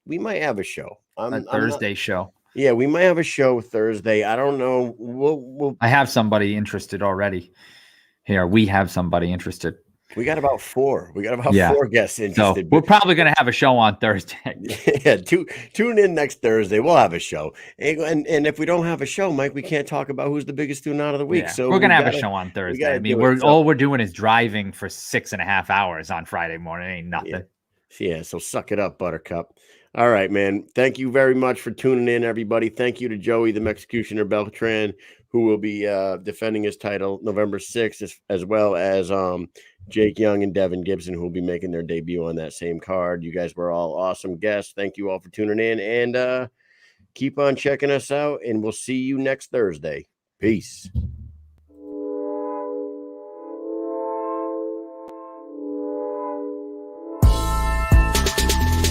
have a show. Thursday show. Yeah, we might have a show Thursday. I don't know. I have somebody interested already. Here, we have somebody interested. We got about 4. We got about 4 guests interested. So we're probably going to have a show on Thursday. Yeah, tune in next Thursday. We'll have a show. And if we don't have a show, Mike, we can't talk about who's the biggest tune out of the week. Yeah, so we're going to have a show on Thursday. I mean, all we're doing is driving for 6.5 hours on Friday morning. Ain't nothing. Yeah, so suck it up, Buttercup. All right, man. Thank you very much for tuning in, everybody. Thank you to Joey, the Executioner Beltran, who will be defending his title November 6th, as well as Jake Young and Devin Gibson, who will be making their debut on that same card. You guys were all awesome guests. Thank you all for tuning in, and keep on checking us out, and we'll see you next Thursday. Peace.